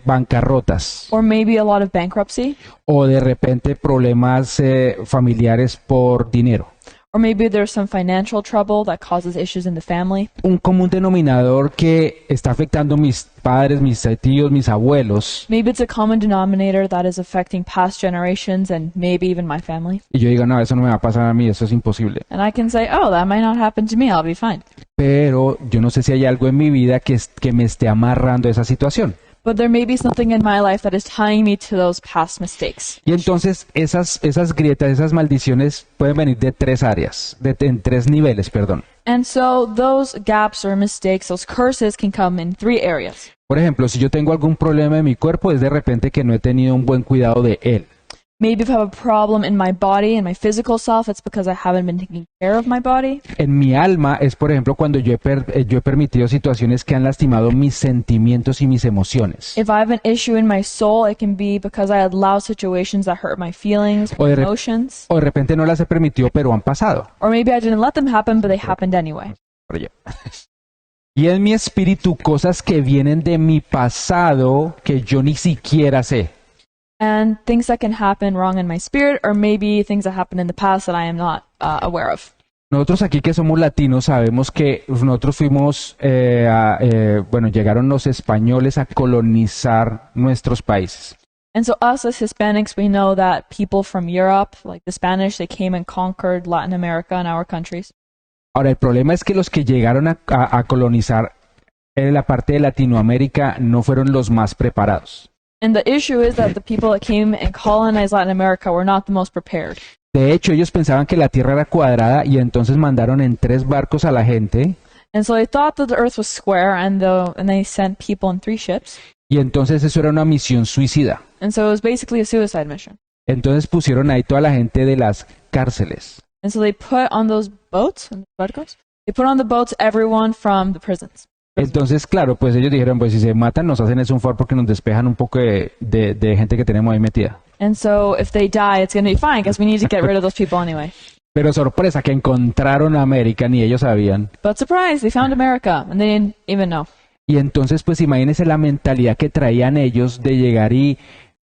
Speaker 4: bancarrotas
Speaker 2: or maybe a lot of bankruptcy,
Speaker 4: o de repente problemas familiares por dinero.
Speaker 2: or maybe there's some financial trouble that causes issues in the family.
Speaker 4: Un común denominador que está afectando mis padres, mis tíos, mis abuelos.
Speaker 2: Maybe it's a common denominator that is affecting past generations and maybe even my family.
Speaker 4: Y yo digo, no, eso no me va a pasar a mí, eso es imposible.
Speaker 2: And I can say, oh, that might not happen to me, I'll be fine.
Speaker 4: Pero yo no sé si hay algo en mi vida que me esté amarrando a esa situación.
Speaker 2: But there may be something in my life that is tying me to those past mistakes.
Speaker 4: Y entonces esas grietas, esas maldiciones pueden venir de tres áreas, en tres niveles, perdón.
Speaker 2: And so those gaps or mistakes, those curses can come in 3 areas.
Speaker 4: Por ejemplo, si yo tengo algún problema en mi cuerpo, es de repente que no he tenido un buen cuidado de él.
Speaker 2: Maybe if I have a problem in my body, in my physical self, it's because I haven't been taking care of my body.
Speaker 4: En mi alma es, por ejemplo, cuando yo he permitido situaciones que han lastimado mis sentimientos y mis emociones.
Speaker 2: If I have an issue in my soul, it can be because I allow situations that hurt my feelings,
Speaker 4: O de rep-
Speaker 2: emotions.
Speaker 4: O de repente no las he permitido, pero han pasado.
Speaker 2: Or maybe I didn't let them happen, but they happened anyway.
Speaker 4: Por allá. Y en mi espíritu cosas que vienen de mi pasado que yo ni siquiera sé.
Speaker 2: And things that can happen wrong in my spirit, or maybe things that happened in the past that I am not aware of.
Speaker 4: Nosotros aquí que somos latinos sabemos que nosotros fuimos, bueno, llegaron los españoles a colonizar nuestros países.
Speaker 2: And so us as Hispanics, we know that people from Europe, like the Spanish, they came and conquered Latin America and our countries.
Speaker 4: Ahora, el problema es que los que llegaron a colonizar en la parte de Latinoamérica no fueron los más preparados.
Speaker 2: And the issue is that the people that came and colonized Latin America were not the most prepared.
Speaker 4: De hecho, ellos pensaban que la Tierra era cuadrada y entonces mandaron en 3 barcos a la gente
Speaker 2: And so they thought that the earth was square, and they sent people in 3 ships.
Speaker 4: y entonces eso era una misión suicida.
Speaker 2: And so it was basically a suicide mission.
Speaker 4: Entonces pusieron ahí toda la gente de las cárceles.
Speaker 2: And so they put on those boats, they put on the boats everyone from the prisons.
Speaker 4: Entonces, claro, pues ellos dijeron, pues si se matan nos hacen eso un favor porque nos despejan un poco de gente que tenemos ahí metida.
Speaker 2: And so if they die, it's going to be fine because we need to get rid of those people anyway.
Speaker 4: Pero sorpresa, que encontraron a América, ni ellos sabían.
Speaker 2: But surprise, they found America, and they didn't even know.
Speaker 4: Y entonces, pues imagínense la mentalidad que traían ellos de llegar y,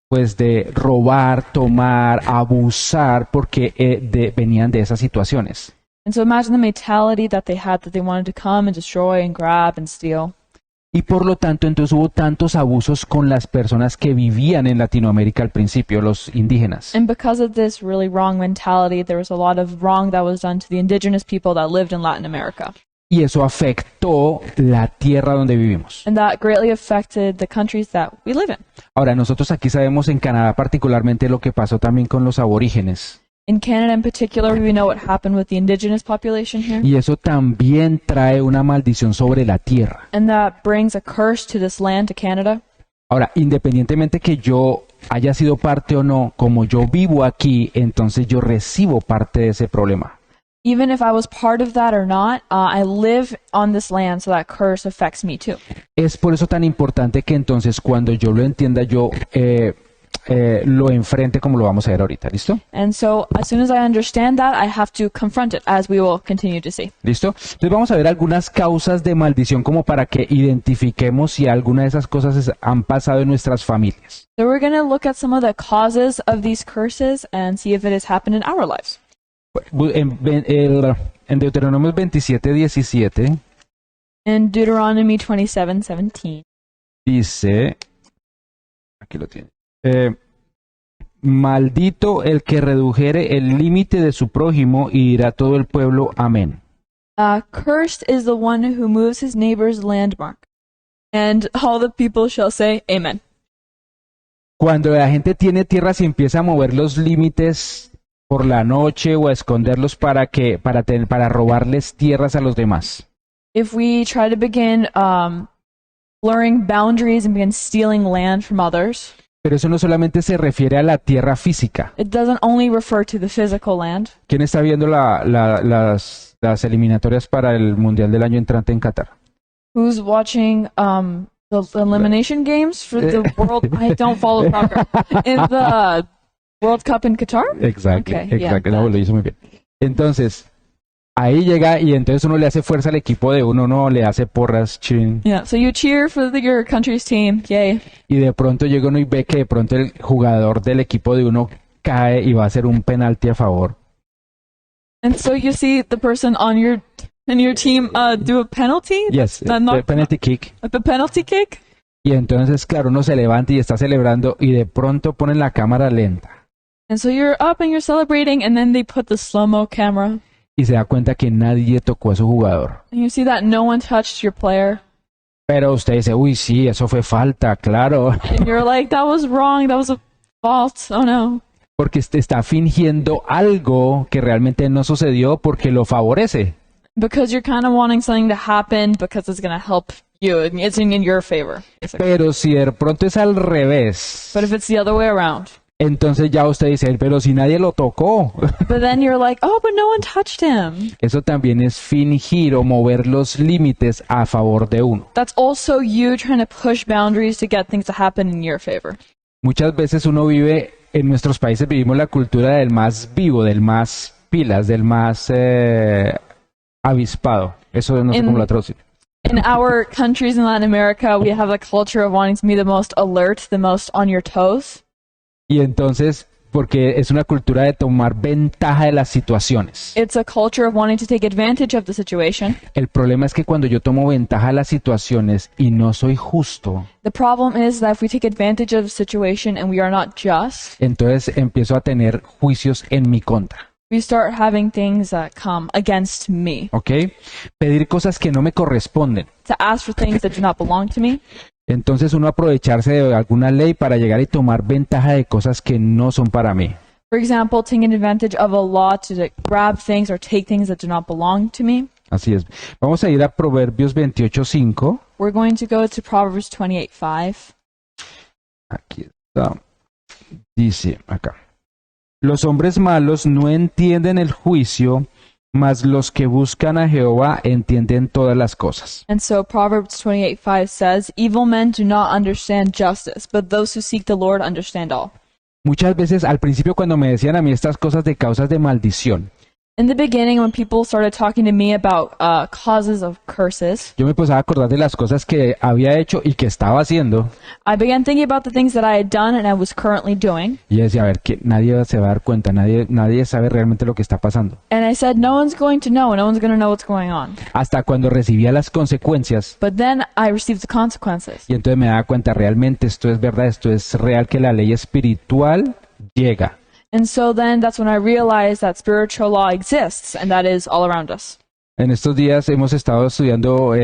Speaker 4: pues de robar, tomar, abusar, porque venían de esas situaciones.
Speaker 2: And so imagine the mentality that they had, that they wanted to come and destroy and grab and steal.
Speaker 4: Y por lo tanto, entonces hubo tantos abusos con las personas que vivían en Latinoamérica al principio, los indígenas.
Speaker 2: And because of this really wrong mentality, there was a lot of wrong that was done to the indigenous people that lived in Latin America.
Speaker 4: Y eso afectó la tierra donde vivimos.
Speaker 2: And that greatly affected the countries that we live in.
Speaker 4: Ahora, nosotros aquí sabemos en Canadá particularmente lo que pasó también con los aborígenes.
Speaker 2: In Canada in particular, we know what happened with the indigenous population here.
Speaker 4: Y eso también trae una maldición sobre la tierra.
Speaker 2: And that brings a curse to this land, to Canada.
Speaker 4: Ahora, independientemente que yo haya sido parte o no, como yo vivo aquí, entonces yo recibo parte de ese problema.
Speaker 2: Even if I was part of that or not, I live on this land, so that curse affects me too.
Speaker 4: Es por eso tan importante que entonces cuando yo lo entienda, yo lo enfrente como lo vamos a ver ahorita. ¿Listo?
Speaker 2: And so as soon as I understand that, I have to confront it, as we will continue to see.
Speaker 4: ¿Listo? Entonces vamos a ver algunas causas de maldición como para que identifiquemos si alguna de esas cosas han pasado en nuestras familias.
Speaker 2: So we're going to look at some of the causes of these curses and see if it has happened in our lives.
Speaker 4: En Deuteronomio 27:17
Speaker 2: In Deuteronomy 27:17,
Speaker 4: dice, aquí lo tiene, maldito el que redujere el límite de su prójimo, y dirá todo el pueblo amén.
Speaker 2: cursed is the one who moves his neighbor's landmark. And all the people shall say, Amen.
Speaker 4: Cuando la gente tiene tierras y empieza a mover los límites por la noche o a esconderlos para robarles tierras a los demás.
Speaker 2: If we try to begin blurring boundaries and begin stealing land from others,
Speaker 4: Pero eso no solamente se refiere a la tierra física.
Speaker 2: it doesn't only refer to the physical land.
Speaker 4: ¿Quién está viendo las eliminatorias para el Mundial del año entrante en Qatar?
Speaker 2: Who's watching the elimination games for the world? I don't follow soccer. In the World Cup in Qatar?
Speaker 4: Exacto,
Speaker 2: Okay, yeah,
Speaker 4: exacto,
Speaker 2: that.
Speaker 4: lo hizo muy bien. Entonces, ahí llega y entonces uno le hace fuerza al equipo de uno, no le hace porras, chin,
Speaker 2: Yeah, so you cheer for your country's team. Yay.
Speaker 4: y de pronto llega uno y ve que de pronto el jugador del equipo de uno cae y va a hacer un penalti a favor.
Speaker 2: And so you see the person on your team do a penalty?
Speaker 4: Yes,
Speaker 2: Not-
Speaker 4: the penalty kick.
Speaker 2: the penalty kick?
Speaker 4: Y entonces, claro, uno se levanta y está celebrando y de pronto ponen la cámara lenta
Speaker 2: And so you're up and you're celebrating, and then they put the slow-mo camera.
Speaker 4: y se da cuenta que nadie tocó a su jugador.
Speaker 2: And you see that no one touched your player.
Speaker 4: Pero usted dice, uy, sí, eso fue falta, claro,
Speaker 2: And you're like, that was wrong. That was a fault. Oh, no.
Speaker 4: porque usted está fingiendo algo que realmente no sucedió porque lo favorece.
Speaker 2: Because you're kind of wanting something to happen because it's going to help you. It's in your favor. basically.
Speaker 4: Pero si de pronto es al revés,
Speaker 2: But if it's the other way around,
Speaker 4: entonces ya usted dice, pero si nadie lo tocó.
Speaker 2: but then you're like, oh, but no one touched him.
Speaker 4: Eso también es fingir o mover los límites a favor de uno.
Speaker 2: That's also you trying to push boundaries to get things to happen in your favor.
Speaker 4: Muchas veces uno vive, en nuestros países vivimos la cultura del más vivo, del más pilas, del más avispado. Eso no sé
Speaker 2: En-
Speaker 4: cómo lo traducir.
Speaker 2: In our countries in Latin America, we have a culture of wanting to be the most alert, the most on your toes.
Speaker 4: Y entonces, porque es una cultura de tomar ventaja de las situaciones.
Speaker 2: It's a culture of wanting to take advantage of the situation.
Speaker 4: El problema es que cuando yo tomo ventaja de las situaciones y no soy justo,
Speaker 2: The problem is that if we take advantage of a situation and we are not just,
Speaker 4: entonces empiezo a tener juicios en mi contra.
Speaker 2: we start having things that come against me.
Speaker 4: ¿Ok? Pedir cosas que no me corresponden.
Speaker 2: To ask for things that do not belong to me.
Speaker 4: Entonces uno aprovecharse de alguna ley para llegar y tomar ventaja de cosas que no son para mí.
Speaker 2: For example, taking advantage of a law to grab things or take things that do not belong to me.
Speaker 4: Así es. Vamos a ir a Proverbios 28:5.
Speaker 2: We're going to go to Proverbs 28:5.
Speaker 4: Aquí está. Dice acá. Los hombres malos no entienden el juicio, mas los que buscan a Jehová entienden todas las cosas.
Speaker 2: And so Proverbs 28:5 says, evil men do not understand justice, but those who seek the Lord understand all.
Speaker 4: Muchas veces al principio cuando me decían a mí estas cosas de causas de maldición,
Speaker 2: In the beginning, when people started talking to me about causes of curses,
Speaker 4: yo me empezaba a acordar de las cosas que había hecho y que estaba haciendo.
Speaker 2: I began thinking about the things that I had done and I was currently doing.
Speaker 4: Y yo decía, a ver, que nadie se va a dar cuenta, nadie sabe realmente lo que está pasando.
Speaker 2: And I said, no one's going to know, no one's going to know what's going on.
Speaker 4: Hasta cuando recibía las consecuencias.
Speaker 2: But then I received the consequences.
Speaker 4: Y entonces me daba cuenta, realmente esto es verdad, esto es real, que la ley espiritual llega.
Speaker 2: And so then that's when I realized that spiritual law exists and that is all around us.
Speaker 4: En estos días hemos estado estudiando,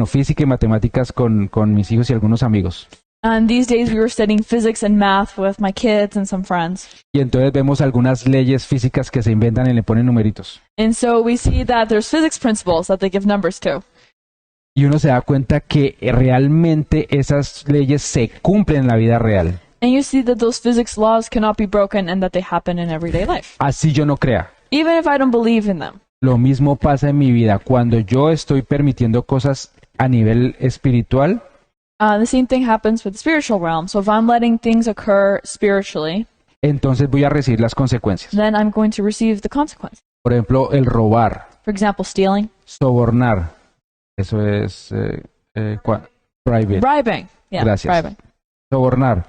Speaker 4: física y matemáticas con mis hijos y algunos amigos.
Speaker 2: And these days we were studying physics and math with my kids and some friends.
Speaker 4: Y entonces vemos algunas leyes físicas que se inventan y le ponen numeritos.
Speaker 2: And so we see that there's physics principles that they give numbers to.
Speaker 4: Y uno se da cuenta que realmente esas leyes se cumplen en la vida real.
Speaker 2: And you see that those physics laws cannot be broken and that they happen in everyday life.
Speaker 4: Así yo no crea.
Speaker 2: Even if I don't believe in them.
Speaker 4: Lo mismo pasa en mi vida. Cuando yo estoy permitiendo cosas a nivel espiritual,
Speaker 2: The same thing happens with the spiritual realm. So if I'm letting things occur spiritually,
Speaker 4: entonces voy a recibir las consecuencias.
Speaker 2: then I'm going to receive the consequence.
Speaker 4: Por ejemplo, el robar,
Speaker 2: For example, stealing,
Speaker 4: sobornar. Eso es private.
Speaker 2: bribing. Yeah,
Speaker 4: Gracias.
Speaker 2: bribing.
Speaker 4: Sobornar.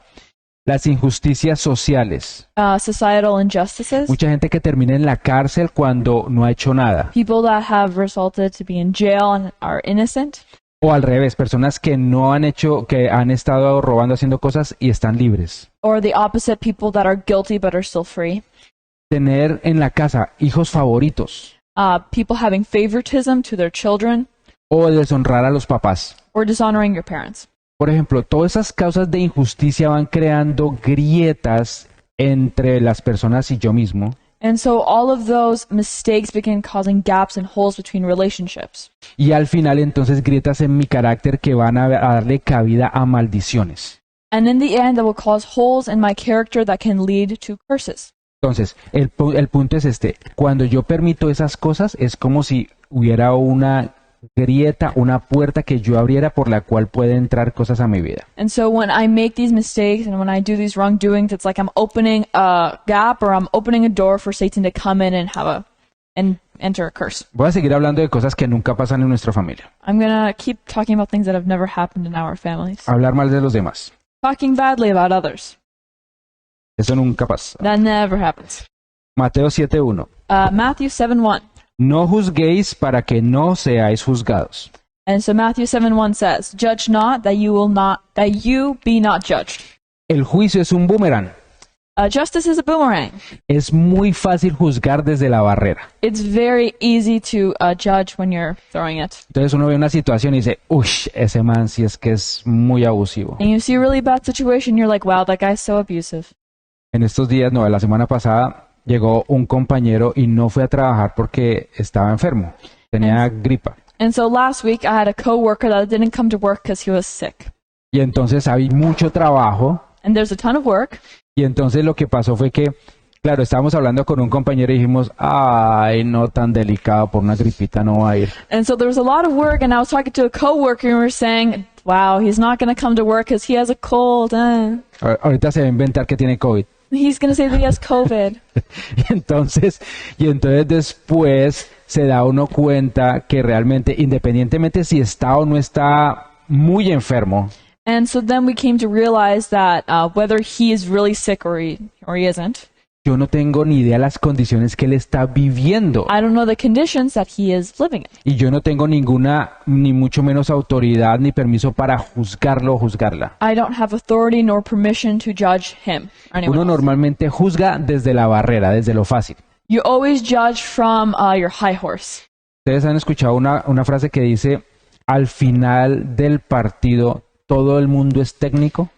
Speaker 4: Las injusticias sociales.
Speaker 2: Societal injustices.
Speaker 4: Mucha gente que termina en la cárcel cuando no ha hecho nada.
Speaker 2: People that have resulted to be in jail and are innocent.
Speaker 4: O al revés, personas que no han hecho, que han estado robando, haciendo cosas y están libres.
Speaker 2: Or the opposite, people that are guilty but are still free.
Speaker 4: Tener en la casa hijos favoritos.
Speaker 2: People having favoritism to their children.
Speaker 4: O deshonrar a los papás.
Speaker 2: Or dishonoring your parents.
Speaker 4: Por ejemplo, todas esas causas de injusticia van creando grietas entre las personas y yo mismo.
Speaker 2: And so all of those mistakes begin causing gaps and holes between relationships.
Speaker 4: Y al final entonces grietas en mi carácter que van a darle cabida a maldiciones.
Speaker 2: And in the end, that will cause holes in my character that can lead to curses.
Speaker 4: Entonces, el punto es este. Cuando yo permito esas cosas, es como si hubiera una grieta, una puerta que yo abriera por la cual puede entrar cosas a mi vida.
Speaker 2: And so when I make these mistakes and when I do these wrongdoings, it's like I'm opening a gap or I'm opening a door for Satan to come in and enter a curse.
Speaker 4: Voy a seguir hablando de cosas que nunca pasan en nuestra familia.
Speaker 2: I'm gonna keep talking about things that have never happened in our families.
Speaker 4: Hablar mal de los demás.
Speaker 2: Talking badly about others.
Speaker 4: Eso nunca pasa.
Speaker 2: That never happens.
Speaker 4: Mateo 7:1.
Speaker 2: Matthew 7:1.
Speaker 4: No juzguéis para que no seáis juzgados.
Speaker 2: And so Matthew 7:1 says, "Judge not, that you be not judged."
Speaker 4: El juicio es un boomerang.
Speaker 2: Justice is a boomerang.
Speaker 4: Es muy fácil juzgar desde la barrera.
Speaker 2: It's very easy to judge when you're throwing it.
Speaker 4: Entonces uno ve una situación y dice, uy, ese man sí es que es muy abusivo.
Speaker 2: And you see a really bad situation, you're like, wow, that guy's so abusive.
Speaker 4: En estos días, no, la semana pasada, llegó un compañero y no fue a trabajar porque estaba enfermo. Tenía gripa.
Speaker 2: And so last week I had a coworker that didn't come to work because he was sick.
Speaker 4: Y entonces hay mucho trabajo.
Speaker 2: And there's a ton of work.
Speaker 4: Y entonces lo que pasó fue que, claro, estábamos hablando con un compañero y dijimos, ay, no tan delicado, por una gripita no va a ir.
Speaker 2: And so there was a lot of work, and I was talking to a coworker, and we were saying, wow, he's not going to come to work because he has a cold.
Speaker 4: Ahorita se va a inventar que tiene COVID.
Speaker 2: He's going to say that he has COVID.
Speaker 4: Y entonces después se da uno cuenta que realmente, independientemente si está o no está muy enfermo,
Speaker 2: And so then we came to realize that whether he is really sick or he isn't,
Speaker 4: yo no tengo ni idea de las condiciones que él está viviendo.
Speaker 2: I don't know the conditions that he is living in.
Speaker 4: Y yo no tengo ninguna, ni mucho menos autoridad ni permiso para juzgarlo o juzgarla.
Speaker 2: I don't have authority nor permission to judge him or anyone
Speaker 4: Uno
Speaker 2: else.
Speaker 4: normalmente juzga desde la barrera, desde lo fácil.
Speaker 2: You always judge from your high horse.
Speaker 4: Ustedes han escuchado una frase que dice, al final del partido, ¿todo el mundo es técnico?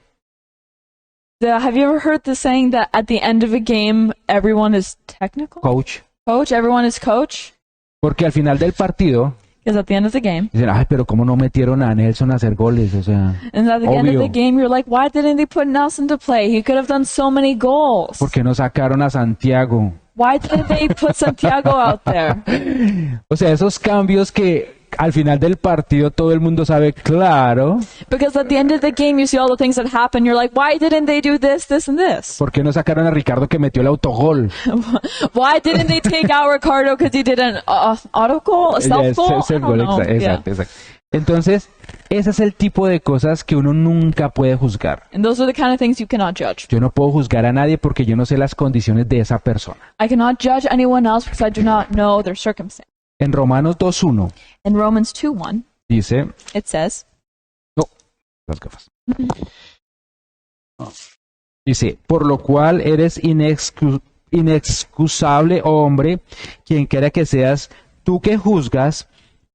Speaker 2: Have you ever heard the saying that at the end of a game, everyone is technical?
Speaker 4: Coach.
Speaker 2: Coach, everyone is coach?
Speaker 4: Porque al final del partido,
Speaker 2: Because at the end of the game,
Speaker 4: dicen, ay, pero ¿cómo no metieron a Nelson a hacer goles? O sea,
Speaker 2: and at the end of
Speaker 4: obvio.
Speaker 2: the game, you're like, why didn't they put Nelson to play? He could have done so many goals.
Speaker 4: ¿Por qué no sacaron a Santiago?
Speaker 2: Why didn't they put Santiago out there?
Speaker 4: O sea, esos cambios que al final del partido todo el mundo sabe, claro.
Speaker 2: Because at the end of the game, you see all the things that happen. You're like, why didn't they do this, this, and this?
Speaker 4: ¿Por qué no sacaron a Ricardo que metió el autogol?
Speaker 2: Why didn't they take out Ricardo because he did an auto goal, a self goal?
Speaker 4: Ese gol, exacto. Entonces, ese es el tipo de cosas que uno nunca puede juzgar.
Speaker 2: And those are the kind of things you cannot judge.
Speaker 4: Yo no puedo juzgar a nadie porque yo no sé las condiciones de esa persona.
Speaker 2: I cannot judge anyone else because I do not know their circumstance.
Speaker 4: En Romanos 2:1
Speaker 2: In Romans 2:1,
Speaker 4: dice,
Speaker 2: it says,
Speaker 4: las gafas. Dice, por lo cual eres inexcusable, oh hombre, quien quiera que seas, tú que juzgas,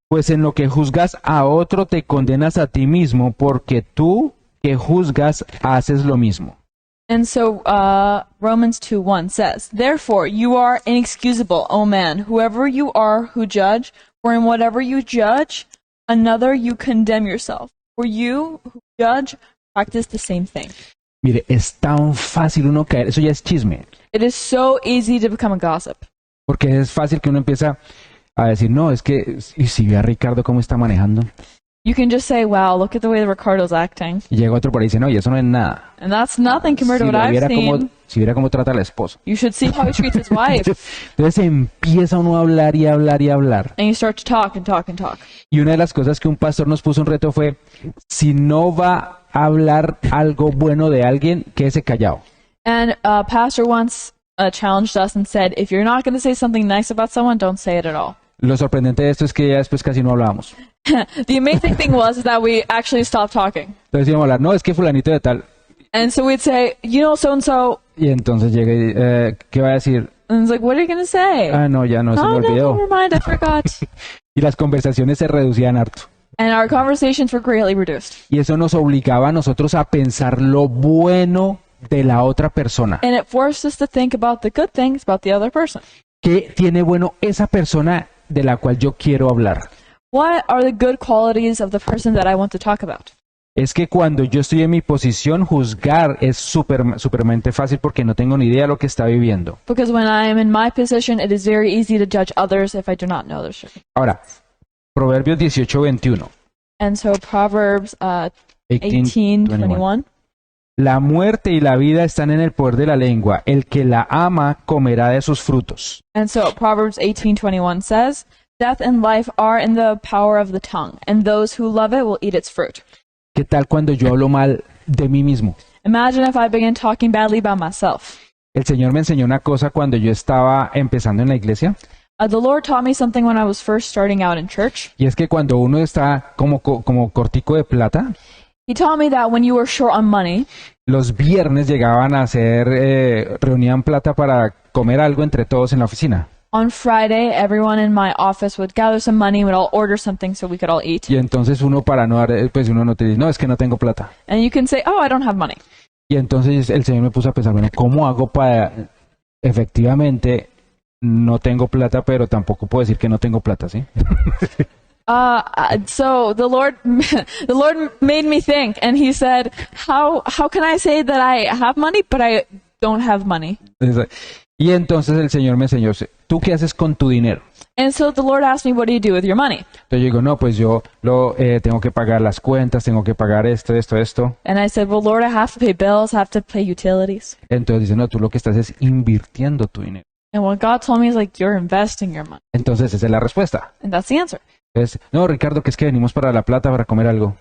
Speaker 4: pues en lo que juzgas a otro te condenas a ti mismo, porque tú que juzgas haces lo mismo.
Speaker 2: and so Romans 2:1 says, therefore you are inexcusable, O man, whoever you are who judge, for in whatever you judge another you condemn yourself. For you who judge practice the same thing.
Speaker 4: Mire, es tan fácil uno caer, eso ya es chisme,
Speaker 2: It is so easy to become a gossip.
Speaker 4: porque es fácil que uno empieza a decir, no, es que, y si ve a Ricardo cómo está manejando,
Speaker 2: You can just say, wow, look at the way that Ricardo's acting.
Speaker 4: y llega otro por ahí y dice, no, y eso no es nada.
Speaker 2: And that's nothing compared to what I've seen.
Speaker 4: Si viera cómo trata a la esposa.
Speaker 2: You should see how he treats his wife.
Speaker 4: Entonces empieza uno a hablar y hablar y hablar.
Speaker 2: And you start to talk and talk and talk.
Speaker 4: Y una de las cosas que un pastor nos puso un reto fue, si no va a hablar algo bueno de alguien, quédese callado.
Speaker 2: And pastor once challenged us and said, if you're not going to say something nice about someone, don't say it at all.
Speaker 4: Lo sorprendente de esto es que ya después casi no hablábamos.
Speaker 2: The amazing thing was that we actually stopped talking.
Speaker 4: Entonces íbamos a hablar, no, es que fulanito de tal.
Speaker 2: And so we'd say, you know, so-and-so.
Speaker 4: Y entonces llega y, ¿qué va a decir?
Speaker 2: And it's like, what are you going to say?
Speaker 4: Ah, no, ya no, se me
Speaker 2: Oh, no,
Speaker 4: olvidó.
Speaker 2: never mind, I forgot.
Speaker 4: Y las conversaciones se reducían harto.
Speaker 2: And our conversations were greatly reduced.
Speaker 4: Y eso nos obligaba a nosotros a pensar lo bueno de la otra persona.
Speaker 2: And it forced us to think about the good things about the other person.
Speaker 4: ¿Qué tiene bueno esa persona de la cual yo quiero hablar?
Speaker 2: What are the good qualities of the person that I want to talk about?
Speaker 4: Es que cuando yo estoy en mi posición, juzgar es supermente fácil porque no tengo ni idea de lo que está viviendo.
Speaker 2: Because when I am in my position, it is very easy to judge others if I do not know their circumstances.
Speaker 4: Ahora, Proverbios 18:21.
Speaker 2: And so Proverbs 18:21.
Speaker 4: La muerte y la vida están en el poder de la lengua. El que la ama comerá de sus frutos.
Speaker 2: And so Proverbs 18:21 says, "Death and life are in the power of the tongue, and those who love it will eat its fruit."
Speaker 4: ¿Qué tal cuando yo hablo mal de mí mismo?
Speaker 2: Imagine if I begin talking badly about myself.
Speaker 4: El Señor me enseñó una cosa cuando yo estaba empezando en la iglesia,
Speaker 2: The Lord taught me something when I was first starting out in church.
Speaker 4: y es que cuando uno está como cortico de plata,
Speaker 2: He taught me that when you were short on money,
Speaker 4: los viernes llegaban a hacer, reunían plata para comer algo entre todos en la oficina.
Speaker 2: on Friday, everyone in my office would gather some money, we'd all order something so we could all eat.
Speaker 4: Y entonces uno para no dar, pues uno no te dice, no, es que no tengo plata.
Speaker 2: And you can say, "Oh, I don't have money."
Speaker 4: Y entonces el Señor me puso a pensar, bueno, ¿cómo hago para efectivamente no tengo plata, pero tampoco puedo decir que no tengo plata, ¿sí?
Speaker 2: So the Lord, the Lord made me think, and He said, how can I say that I have money, but I don't have money?"
Speaker 4: Y entonces el Señor me enseñó, ¿tú qué haces con tu dinero?
Speaker 2: And so the Lord asked me, "What do you do with your money?"
Speaker 4: Entonces yo digo, no, pues yo tengo que pagar las cuentas, tengo que pagar esto.
Speaker 2: And I said, "Well, Lord, I have to pay bills, I have to pay utilities."
Speaker 4: Entonces dice, no, tú lo que estás es invirtiendo tu dinero.
Speaker 2: And what God told me is like, "You're investing your money."
Speaker 4: Entonces esa es la respuesta.
Speaker 2: And that's the answer.
Speaker 4: Entonces, no, Ricardo, que es que venimos para La Plata para comer algo.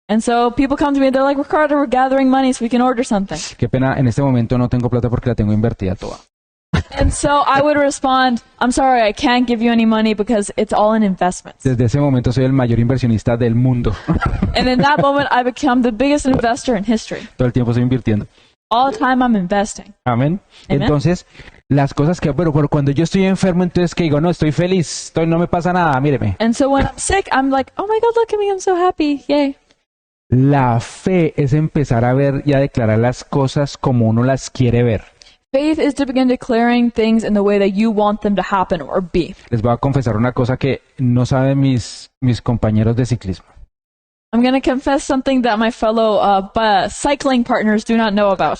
Speaker 2: And so people come to me, they're like, "Ricardo, we're gathering money so we can order something."
Speaker 4: Qué pena, en este momento no tengo plata porque la tengo invertida toda.
Speaker 2: And so I would respond, "I'm sorry, I can't give you any money because it's all in investments."
Speaker 4: Desde ese momento soy el mayor inversionista del mundo.
Speaker 2: And in that moment, I become the biggest investor in history.
Speaker 4: Todo el tiempo estoy invirtiendo.
Speaker 2: All the time I'm investing.
Speaker 4: Amén.
Speaker 2: Amen.
Speaker 4: Entonces, las cosas que, pero cuando yo estoy enfermo, entonces que digo, no, estoy feliz, no me pasa nada, míreme.
Speaker 2: And so when I'm sick, I'm like, "Oh my God, look at me, I'm so happy, yay."
Speaker 4: La fe es empezar a ver y a declarar las cosas como uno las quiere ver.
Speaker 2: Faith is to begin declaring things in the way that you want them to happen or be.
Speaker 4: Les voy a confesar una cosa que no saben mis compañeros de ciclismo.
Speaker 2: I'm going to confess something that my fellow cycling partners do not know about.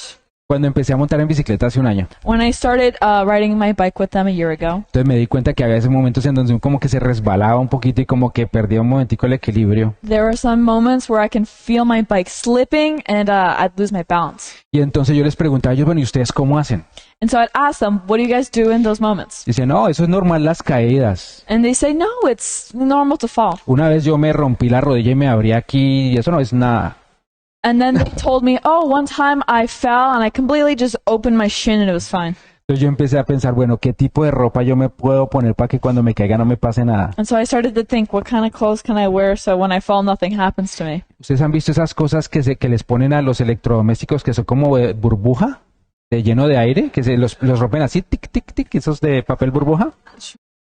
Speaker 4: Cuando empecé a montar en bicicleta hace un año,
Speaker 2: When I started riding my bike with them a year ago,
Speaker 4: entonces me di cuenta que había esos momentos en donde uno como que se resbalaba un poquito y como que perdía un momentico el equilibrio.
Speaker 2: there are some moments where I can feel my bike slipping and I'd lose my balance.
Speaker 4: Y entonces yo les preguntaba a ellos, bueno, ¿y ustedes cómo hacen?
Speaker 2: And so I'd ask them, "What do you guys do in those moments?"
Speaker 4: Dicen, no, eso es normal, las caídas.
Speaker 2: And they say, "No, it's normal to fall."
Speaker 4: Una vez yo me rompí la rodilla y me abrí aquí y eso no es nada.
Speaker 2: And then they told me, "Oh, one time I fell and I completely just opened my shin and it was fine."
Speaker 4: Entonces yo empecé a pensar, bueno, ¿qué tipo de ropa yo me puedo poner para que cuando me caiga no me pase nada?
Speaker 2: And so I started to think, what kind of clothes can I wear so when I fall, nothing happens to me?
Speaker 4: ¿Ustedes han visto esas cosas que les ponen a los electrodomésticos que son como de burbuja, de lleno de aire, que se los rompen así, tic, tic, tic, esos de papel burbuja?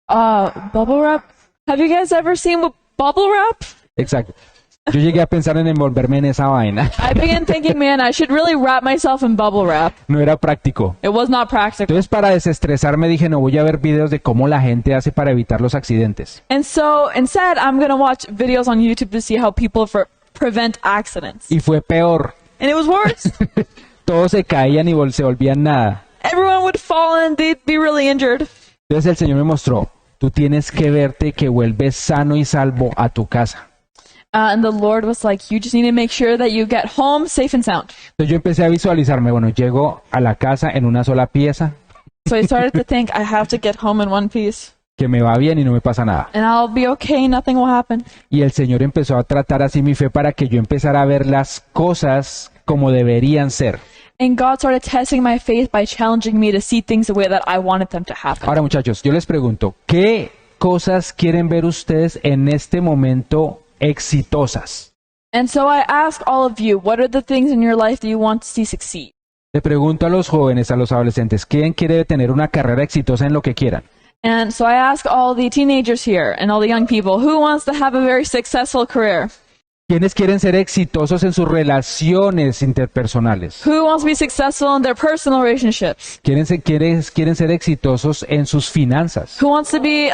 Speaker 2: Bubble wrap? Have you guys ever seen bubble wrap?
Speaker 4: Exacto. Yo llegué a pensar en envolverme en esa vaina.
Speaker 2: I began thinking, man, I should really wrap myself in bubble wrap.
Speaker 4: No era práctico.
Speaker 2: It was not practical.
Speaker 4: Entonces, para desestresarme, dije, no voy a ver videos de cómo la gente hace para evitar los accidentes.
Speaker 2: And so instead, I'm going to watch videos on YouTube to see how people prevent accidents.
Speaker 4: Y fue peor.
Speaker 2: And it was worse.
Speaker 4: Todos se caían y se volvían nada.
Speaker 2: Everyone would fall and they'd be really injured.
Speaker 4: Entonces el Señor me mostró, tú tienes que verte que vuelves sano y salvo a tu casa.
Speaker 2: And the Lord was like, "You just need to make sure that you get home safe and sound."
Speaker 4: Entonces yo empecé a visualizarme, bueno, llego a la casa en una sola pieza,
Speaker 2: So I started to think, I have to get home in one piece.
Speaker 4: que me va bien y no me pasa nada.
Speaker 2: And I'll be okay, nothing will happen.
Speaker 4: Y el Señor empezó a tratar así mi fe para que yo empezara a ver las cosas como deberían ser.
Speaker 2: And God started testing my faith by challenging me to see things the way that I wanted them to happen.
Speaker 4: Ahora muchachos, yo les pregunto, ¿qué cosas quieren ver ustedes en este momento exitosas?
Speaker 2: And so I ask all of you, what are the things in your life that you want to see succeed?
Speaker 4: Le pregunto a los jóvenes, a los adolescentes, ¿quién quiere tener una carrera exitosa en lo que quieran?
Speaker 2: And so I ask all the teenagers here and all the young people, who wants to have a very successful career?
Speaker 4: ¿Quiénes quieren ser exitosos en sus relaciones interpersonales?
Speaker 2: Who wants to be successful in their personal relationships?
Speaker 4: ¿Quieren ser exitosos en sus finanzas?
Speaker 2: Who wants to be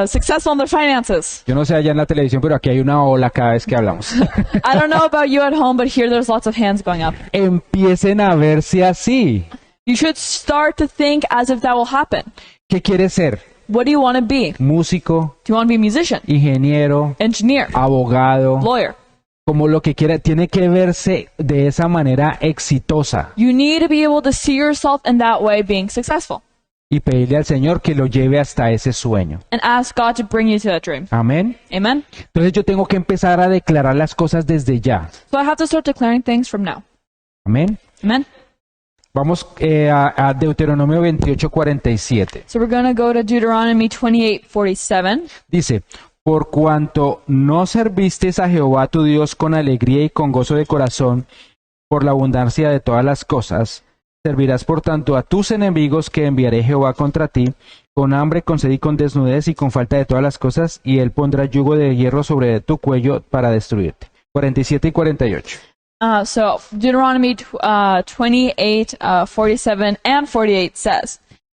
Speaker 2: successful in their finances?
Speaker 4: Yo no sé allá en la televisión, pero aquí hay una ola cada vez que hablamos.
Speaker 2: I don't know about you at home, but here there's lots of hands going up.
Speaker 4: Empiecen a verse así.
Speaker 2: You should start to think as if that will happen.
Speaker 4: ¿Qué quieres ser?
Speaker 2: What do you want to be?
Speaker 4: músico,
Speaker 2: Do you want to be a musician,
Speaker 4: ingeniero,
Speaker 2: engineer,
Speaker 4: abogado,
Speaker 2: lawyer?
Speaker 4: como lo que quiera, tiene que verse de esa manera exitosa
Speaker 2: You need to be able to see yourself in that way being successful
Speaker 4: y pedirle al Señor que lo lleve hasta ese sueño.
Speaker 2: and ask God to bring you to that dream.
Speaker 4: Amén.
Speaker 2: Amen?
Speaker 4: Entonces yo tengo que empezar a declarar las cosas desde ya.
Speaker 2: So I have to start declaring things from now.
Speaker 4: Amén.
Speaker 2: Amen?
Speaker 4: Vamos a Deuteronomio 28:47.
Speaker 2: So we're going to go to Deuteronomy 28:47.
Speaker 4: Dice, por cuanto no servisteis a Jehová tu Dios con alegría y con gozo de corazón, por la abundancia de todas las cosas, servirás por tanto a tus enemigos que enviaré Jehová contra ti, con hambre, con sed y con desnudez y con falta de todas las cosas, y él pondrá yugo de hierro sobre tu cuello para destruirte. 47 y 48.
Speaker 2: So Deuteronomy 28:47 and 48 says,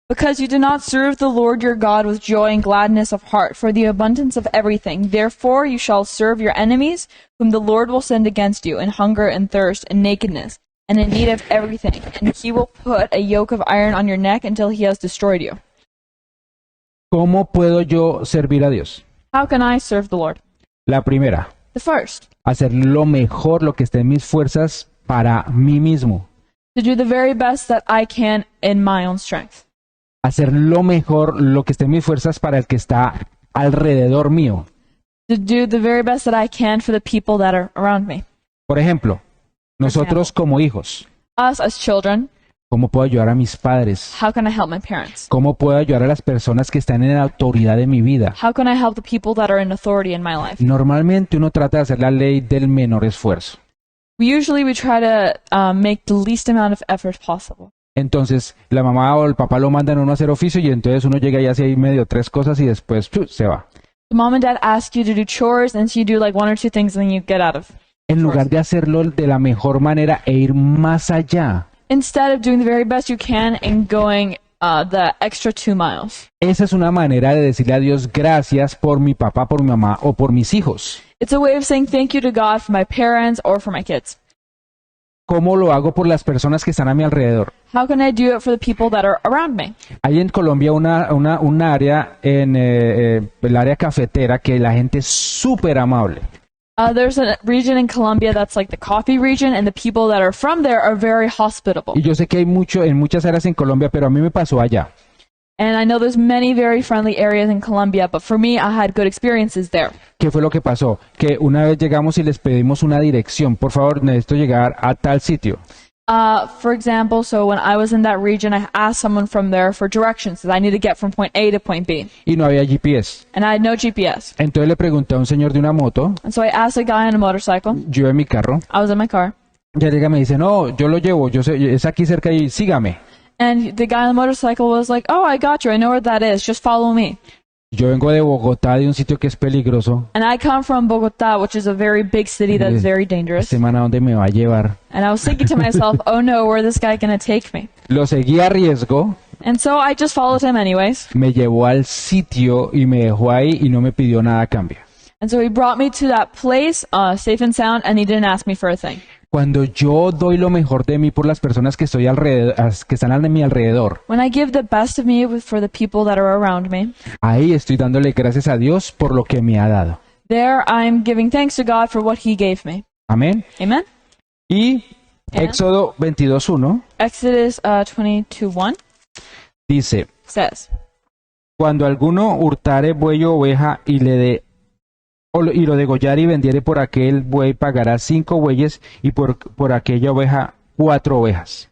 Speaker 2: because you do not serve the Lord your God with joy and gladness of heart for the abundance of everything, therefore you shall serve your enemies, whom the Lord will send against you, in hunger and thirst and nakedness, and in need of everything, and he will put a yoke of iron on your neck until he has destroyed you.
Speaker 4: ¿Cómo puedo yo servir a Dios?
Speaker 2: How can I serve the Lord?
Speaker 4: La primera,
Speaker 2: The first,
Speaker 4: hacer lo mejor, lo que esté en mis fuerzas para mí mismo.
Speaker 2: to do the very best that I can in my own strength.
Speaker 4: Hacer lo mejor, lo que esté en mis fuerzas para el que está alrededor mío.
Speaker 2: To do the very best that I can for the people that are around me.
Speaker 4: Por ejemplo, nosotros como hijos,
Speaker 2: Us as children,
Speaker 4: ¿cómo puedo ayudar a mis padres?
Speaker 2: how can I help my parents?
Speaker 4: ¿Cómo puedo ayudar a las personas que están en la autoridad de mi vida?
Speaker 2: How can I help the people that are in authority in my life?
Speaker 4: Normalmente uno trata de hacer la ley del menor esfuerzo.
Speaker 2: We try to make the least amount of effort possible.
Speaker 4: Entonces, la mamá o el papá lo mandan a uno a hacer oficio y entonces uno llega y hace ahí medio 3 cosas y después se va.
Speaker 2: The mom and dad ask you to do chores, and so you do like 1 or 2 things, and then you get out of.
Speaker 4: En lugar de hacerlo de la mejor manera e ir más allá.
Speaker 2: Instead of doing the very best you can and going the extra 2 miles.
Speaker 4: Esa es una manera de decirle a Dios gracias por mi papá, por mi mamá o por mis hijos.
Speaker 2: It's a way of saying thank you to God for my parents or for my kids.
Speaker 4: ¿Cómo lo hago por las personas que están a mi alrededor?
Speaker 2: How can I do it for the people that are around me?
Speaker 4: Hay en Colombia un área, en el área cafetera, que la gente es súper amable.
Speaker 2: There's a region in Colombia that's like the coffee region, and the people that are from there are very hospitable.
Speaker 4: Y yo sé que hay mucho en muchas áreas en Colombia, pero a mí me pasó allá.
Speaker 2: And I know there's many very friendly areas in Colombia, but for me, I had good experiences there.
Speaker 4: ¿Qué fue lo que pasó? Que una vez llegamos y les pedimos una dirección. Por favor, necesito llegar a tal sitio.
Speaker 2: For example, so when I was in that region, I asked someone from there for directions, because I need to get from point A to point B.
Speaker 4: Y no había GPS.
Speaker 2: And I had no GPS.
Speaker 4: Entonces le pregunté a un señor de una moto.
Speaker 2: And so I asked a guy on a motorcycle.
Speaker 4: Yo iba en mi carro.
Speaker 2: I was in my car.
Speaker 4: Ya llega y me dice, no, yo lo llevo. Yo sé, es aquí cerca y sígame.
Speaker 2: And the guy on the motorcycle was like, oh, I got you. I know where that is. Just follow me.
Speaker 4: Yo vengo de Bogotá, de un sitio que es peligroso.
Speaker 2: And I come from Bogota, which is a very big city that's very dangerous.
Speaker 4: Este man, ¿a dónde me va a llevar?
Speaker 2: And I was thinking to myself, oh no, where is this guy going to take me?
Speaker 4: Lo seguí a riesgo.
Speaker 2: And so I just followed him anyways.
Speaker 4: Me llevó al sitio y me dejó ahí y no me pidió nada a cambio.
Speaker 2: And so he brought me to that place, safe and sound, and he didn't ask me for a thing.
Speaker 4: Cuando yo doy lo mejor de mí por las personas que estoy alrededor, que están a mi alrededor,
Speaker 2: When I give the best of me for the people that are around me,
Speaker 4: ahí estoy dándole gracias a Dios por lo que me ha dado.
Speaker 2: there I'm giving thanks to God for what he gave me.
Speaker 4: Amén.
Speaker 2: Amen?
Speaker 4: Y
Speaker 2: Amen.
Speaker 4: Éxodo 22:1
Speaker 2: Exodus 22:1
Speaker 4: dice,
Speaker 2: says,
Speaker 4: cuando alguno hurtare buey o oveja y lo degollare y vendiere por aquel buey, pagará 5 bueyes y por aquella oveja 4 ovejas.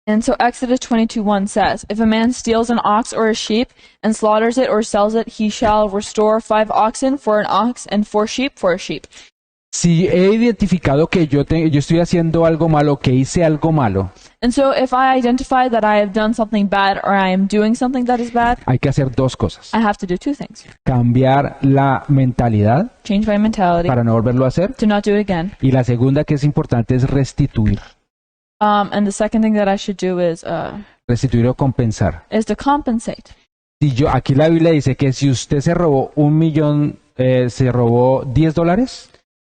Speaker 2: And so Exodus 22:1 says, if a man steals an ox or a sheep and slaughters it or sells it, he shall restore 5 oxen for an ox and 4 sheep for a sheep.
Speaker 4: Si he identificado que yo estoy haciendo algo malo, que hice algo malo,
Speaker 2: And so if I identify that I have done something bad or I am doing something that is bad,
Speaker 4: hay que hacer 2 cosas.
Speaker 2: I have to do 2 things.
Speaker 4: Cambiar la mentalidad
Speaker 2: Change my mentality
Speaker 4: para no volverlo a hacer.
Speaker 2: to not do it again.
Speaker 4: Y la segunda que es importante es restituir.
Speaker 2: And the second thing that I should do is
Speaker 4: Restituir o compensar.
Speaker 2: to compensate.
Speaker 4: Aquí la Biblia dice que si usted se robó se robó $10,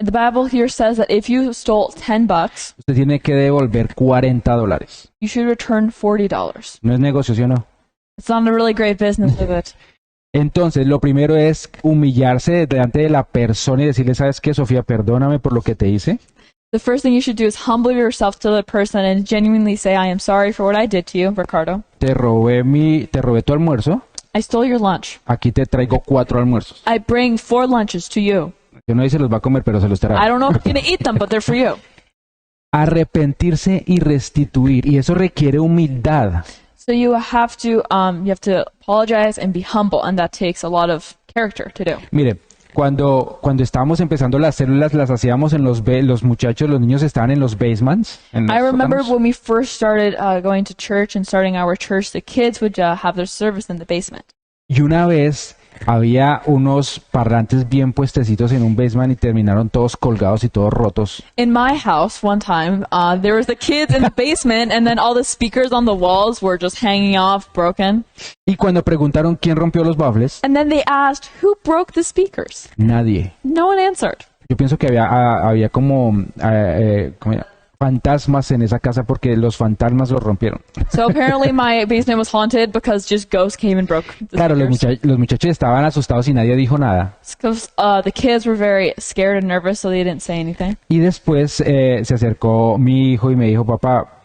Speaker 2: The Bible here says that if you stole $10,
Speaker 4: usted tiene que devolver $40.
Speaker 2: you should return $40.
Speaker 4: ¿No es negocio, sí o no?
Speaker 2: It's not a really great business, is it?
Speaker 4: Entonces, lo primero es humillarse delante de la persona y decirle, ¿sabes qué, Sofía? Perdóname por lo que te hice.
Speaker 2: The first thing you should do is humble yourself to the person and genuinely say, I am sorry for what I did to you, Ricardo.
Speaker 4: Te robé tu almuerzo.
Speaker 2: I stole your lunch.
Speaker 4: Aquí te traigo 4 almuerzos.
Speaker 2: I bring 4 lunches to you.
Speaker 4: Yo no sé si se los va a comer, pero se los
Speaker 2: I
Speaker 4: trae.
Speaker 2: don't know if you're going to eat them, but they're for you.
Speaker 4: Arrepentirse y restituir. Y eso requiere humildad.
Speaker 2: So you have to apologize and be humble, and that takes a lot of character to do.
Speaker 4: Mire, cuando estábamos empezando las células, las hacíamos en los muchachos, los niños estaban en los basements. En los
Speaker 2: I remember
Speaker 4: sótanos.
Speaker 2: when we first started going to church and starting our church, the kids would have their service in the basement.
Speaker 4: Y una vez había unos parlantes bien puestecitos en un basement y terminaron todos colgados y todos rotos.
Speaker 2: In my house, one time, there was the kids in the basement, and then all the speakers on the walls were just hanging off, broken.
Speaker 4: Y cuando preguntaron quién rompió los baffles,
Speaker 2: And then they asked, who broke the speakers?
Speaker 4: nadie.
Speaker 2: No one answered.
Speaker 4: Yo pienso que había como fantasmas en esa casa porque los fantasmas los rompieron.
Speaker 2: So apparently my basement was haunted because just ghosts came and broke the
Speaker 4: Claro,
Speaker 2: speakers.
Speaker 4: los muchachos estaban asustados y nadie dijo nada.
Speaker 2: Because the kids were very scared and nervous, so they didn't say anything.
Speaker 4: Y después se acercó mi hijo y me dijo, papá,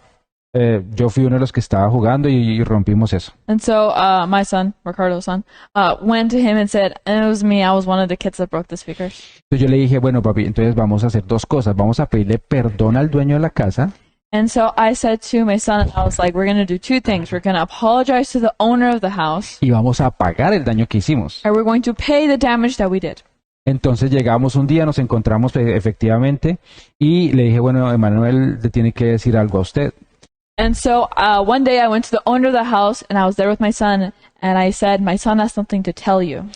Speaker 4: yo fui uno de los que estaba jugando y rompimos eso.
Speaker 2: And so my son, Ricardo's son, went to him and said, it was me, I was one of the kids that broke the speakers.
Speaker 4: Entonces yo le dije, bueno, papi, entonces vamos a hacer 2 cosas. Vamos a pedirle perdón al dueño de la casa
Speaker 2: And so I said to my son, I was like, we're going to do 2 things. We're going to apologize to the owner of the house,
Speaker 4: y vamos a pagar el daño que hicimos.
Speaker 2: and we're going to pay the damage that we did.
Speaker 4: Entonces llegamos un día, nos encontramos efectivamente y le dije, bueno, Emanuel le tiene que decir algo a usted.
Speaker 2: And so one day I went to the owner of the house, and I was there with my son, and I said, my son has something to tell you.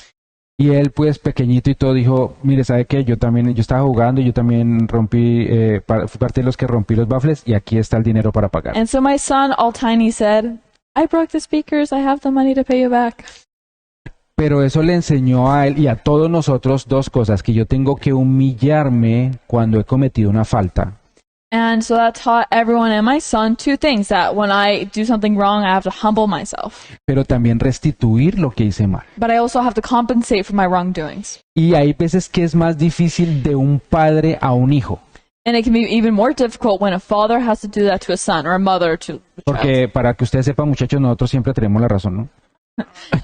Speaker 4: Y él, pues pequeñito y todo, dijo, mire, ¿sabe qué? Yo estaba jugando y yo también rompí, fui parte de los que rompí los baffles y aquí está el dinero para pagar.
Speaker 2: And so my son, all tiny, said, I broke the speakers. I have the money to pay you back.
Speaker 4: Pero eso le enseñó a él y a todos nosotros 2 cosas, que yo tengo que humillarme cuando he cometido una falta.
Speaker 2: And so that taught everyone and my son 2 things, that when I do something wrong, I have to humble myself.
Speaker 4: Pero también restituir lo que hice mal.
Speaker 2: But I also have to compensate for my wrongdoings.
Speaker 4: Y hay veces que es más difícil de un padre a un hijo.
Speaker 2: And it can be even more difficult when a father has to do that to a son, or a mother to a child.
Speaker 4: Porque para que ustedes sepan, muchachos, nosotros siempre tenemos la razón, ¿no?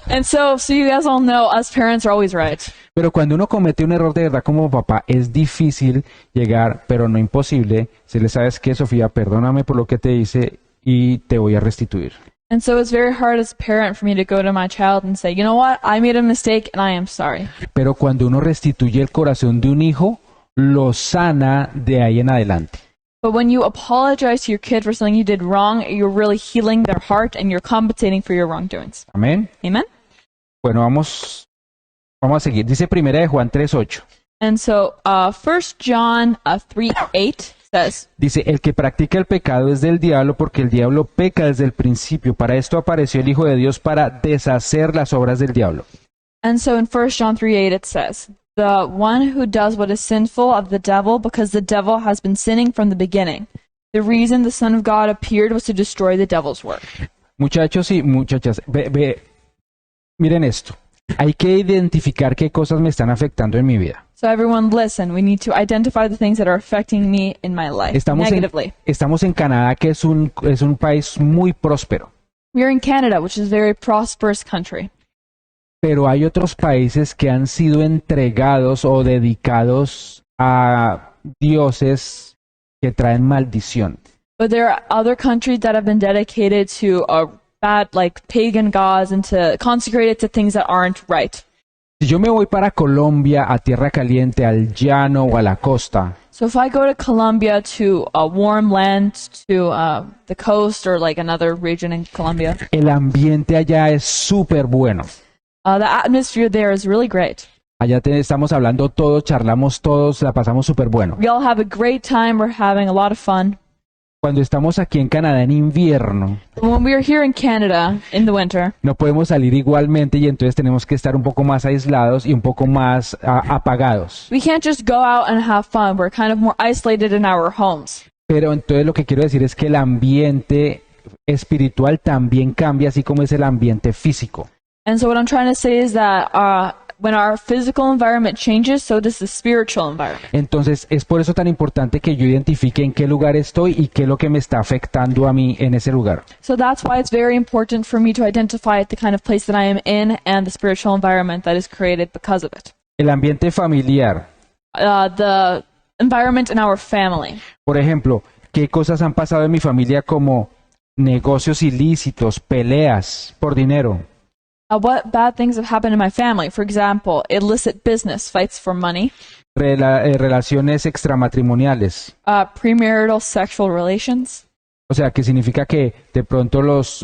Speaker 2: And so you guys all know, us parents are always right.
Speaker 4: Pero cuando uno comete un error de verdad como papá, es difícil llegar, pero no imposible. Si le sabes que, Sofía, perdóname por lo que te hice y te voy a restituir.
Speaker 2: And so it's very hard as a parent for me to go to my child and say, you know what, I made a mistake and I am sorry.
Speaker 4: Pero cuando uno restituye el corazón de un hijo, lo sana de ahí en adelante.
Speaker 2: But when you apologize to your kid for something you did wrong, you're really healing their heart and you're compensating for your wrongdoings.
Speaker 4: Amén.
Speaker 2: Amen?
Speaker 4: Bueno, vamos a seguir. Dice 1 de Juan 3:8.
Speaker 2: And so 1 John 3:8 says,
Speaker 4: Dice, el que practica el pecado es del diablo porque el diablo peca desde el principio. Para esto apareció el Hijo de Dios para deshacer las obras del diablo.
Speaker 2: and so in 1 John 3:8 it says, the one who does what is sinful of the devil, because the devil has been sinning from the beginning. The reason the Son of God appeared was to destroy the devil's work.
Speaker 4: Muchachos y muchachas, miren esto. Hay que identificar qué cosas me están afectando en mi vida.
Speaker 2: So everyone listen, we need to identify the things that are affecting me in my life negatively.
Speaker 4: Estamos en Canadá, que es un país muy próspero.
Speaker 2: We're in Canada, which is a very prosperous country.
Speaker 4: Pero hay otros países que han sido entregados o dedicados a dioses que traen maldición.
Speaker 2: But there are other countries that have been dedicated to bad, like pagan gods, and consecrated to things that aren't right.
Speaker 4: Si yo me voy para Colombia, a tierra caliente, al llano o a la costa,
Speaker 2: So if I go to Colombia, to a warm land, to the coast, or like another region in Colombia,
Speaker 4: el ambiente allá es súper bueno.
Speaker 2: the atmosphere there is really great.
Speaker 4: Allá estamos hablando todos, charlamos todos, la pasamos súper bueno.
Speaker 2: We all have a great time. We're having a lot of fun.
Speaker 4: Cuando estamos aquí en Canadá en invierno,
Speaker 2: When we are here in Canada in the winter,
Speaker 4: no podemos salir igualmente y entonces tenemos que estar un poco más aislados y un poco más apagados.
Speaker 2: we can't just go out and have fun. We're kind of more isolated in our homes.
Speaker 4: Pero entonces lo que quiero decir es que el ambiente espiritual también cambia, así como es el ambiente físico.
Speaker 2: And so what I'm trying to say is that when our physical environment changes, so does the spiritual environment.
Speaker 4: Entonces es por eso tan importante que yo identifique en qué lugar estoy y qué es lo que me está afectando a mí en ese lugar.
Speaker 2: So that's why it's very important for me to identify the kind of place that I am in and the spiritual environment that is created because of it.
Speaker 4: El ambiente familiar,
Speaker 2: The environment in our family.
Speaker 4: por ejemplo, ¿qué cosas han pasado en mi familia como negocios ilícitos, peleas por dinero?
Speaker 2: What bad things have happened in my family? For example, illicit business, fights for money,
Speaker 4: Relaciones extramatrimoniales.
Speaker 2: premarital sexual relations.
Speaker 4: O sea, que significa que de pronto los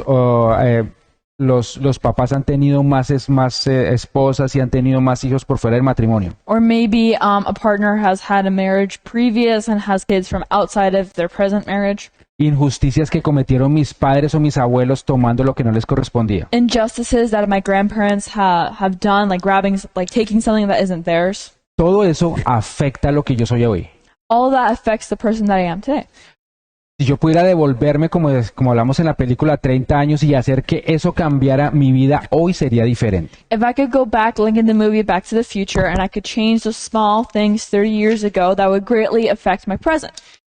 Speaker 4: papás han tenido más esposas y han tenido más hijos por fuera del matrimonio.
Speaker 2: Or maybe a partner has had a marriage previous and has kids from outside of their present marriage.
Speaker 4: Injusticias que cometieron mis padres o mis abuelos tomando lo que no les correspondía.
Speaker 2: Injustices that my grandparents have done, like taking something that isn't theirs.
Speaker 4: Todo eso afecta lo que yo soy hoy.
Speaker 2: All that affects the person that I am today.
Speaker 4: Si yo pudiera devolverme, como hablamos en la película, 30 años y hacer que eso cambiara mi vida, hoy sería diferente.
Speaker 2: If I could go back, like in the movie Back to the Future, and I could change those small things 30 years ago, that would greatly affect my present.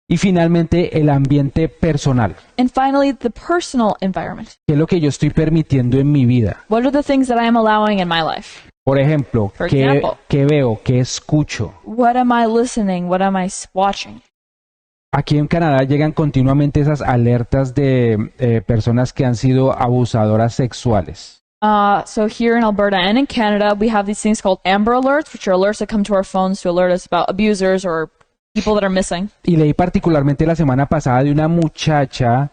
Speaker 4: Y finalmente, el ambiente personal.
Speaker 2: And finally, the personal environment.
Speaker 4: ¿Qué es lo que yo estoy permitiendo en mi vida?
Speaker 2: What are the things that I am allowing in my life?
Speaker 4: Por ejemplo,
Speaker 2: For
Speaker 4: ¿qué
Speaker 2: example.
Speaker 4: veo? ¿Qué escucho?
Speaker 2: What am I listening? What am I watching?
Speaker 4: Aquí en Canadá llegan continuamente esas alertas de personas que han sido abusadoras sexuales.
Speaker 2: So here in Alberta and in Canada, we have these things called Amber Alerts, which are alerts that come to our phones to alert us about abusers or people that are missing.
Speaker 4: Y leí particularmente la semana pasada de una muchacha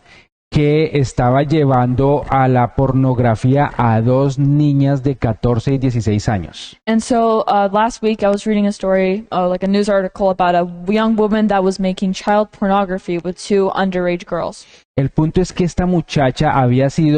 Speaker 4: que estaba llevando a la pornografía a 2 niñas de 14 y 16 años.
Speaker 2: And so last week I was reading a story, like a news article about a young woman that was making child pornography with 2 underage girls.
Speaker 4: El punto es que esta muchacha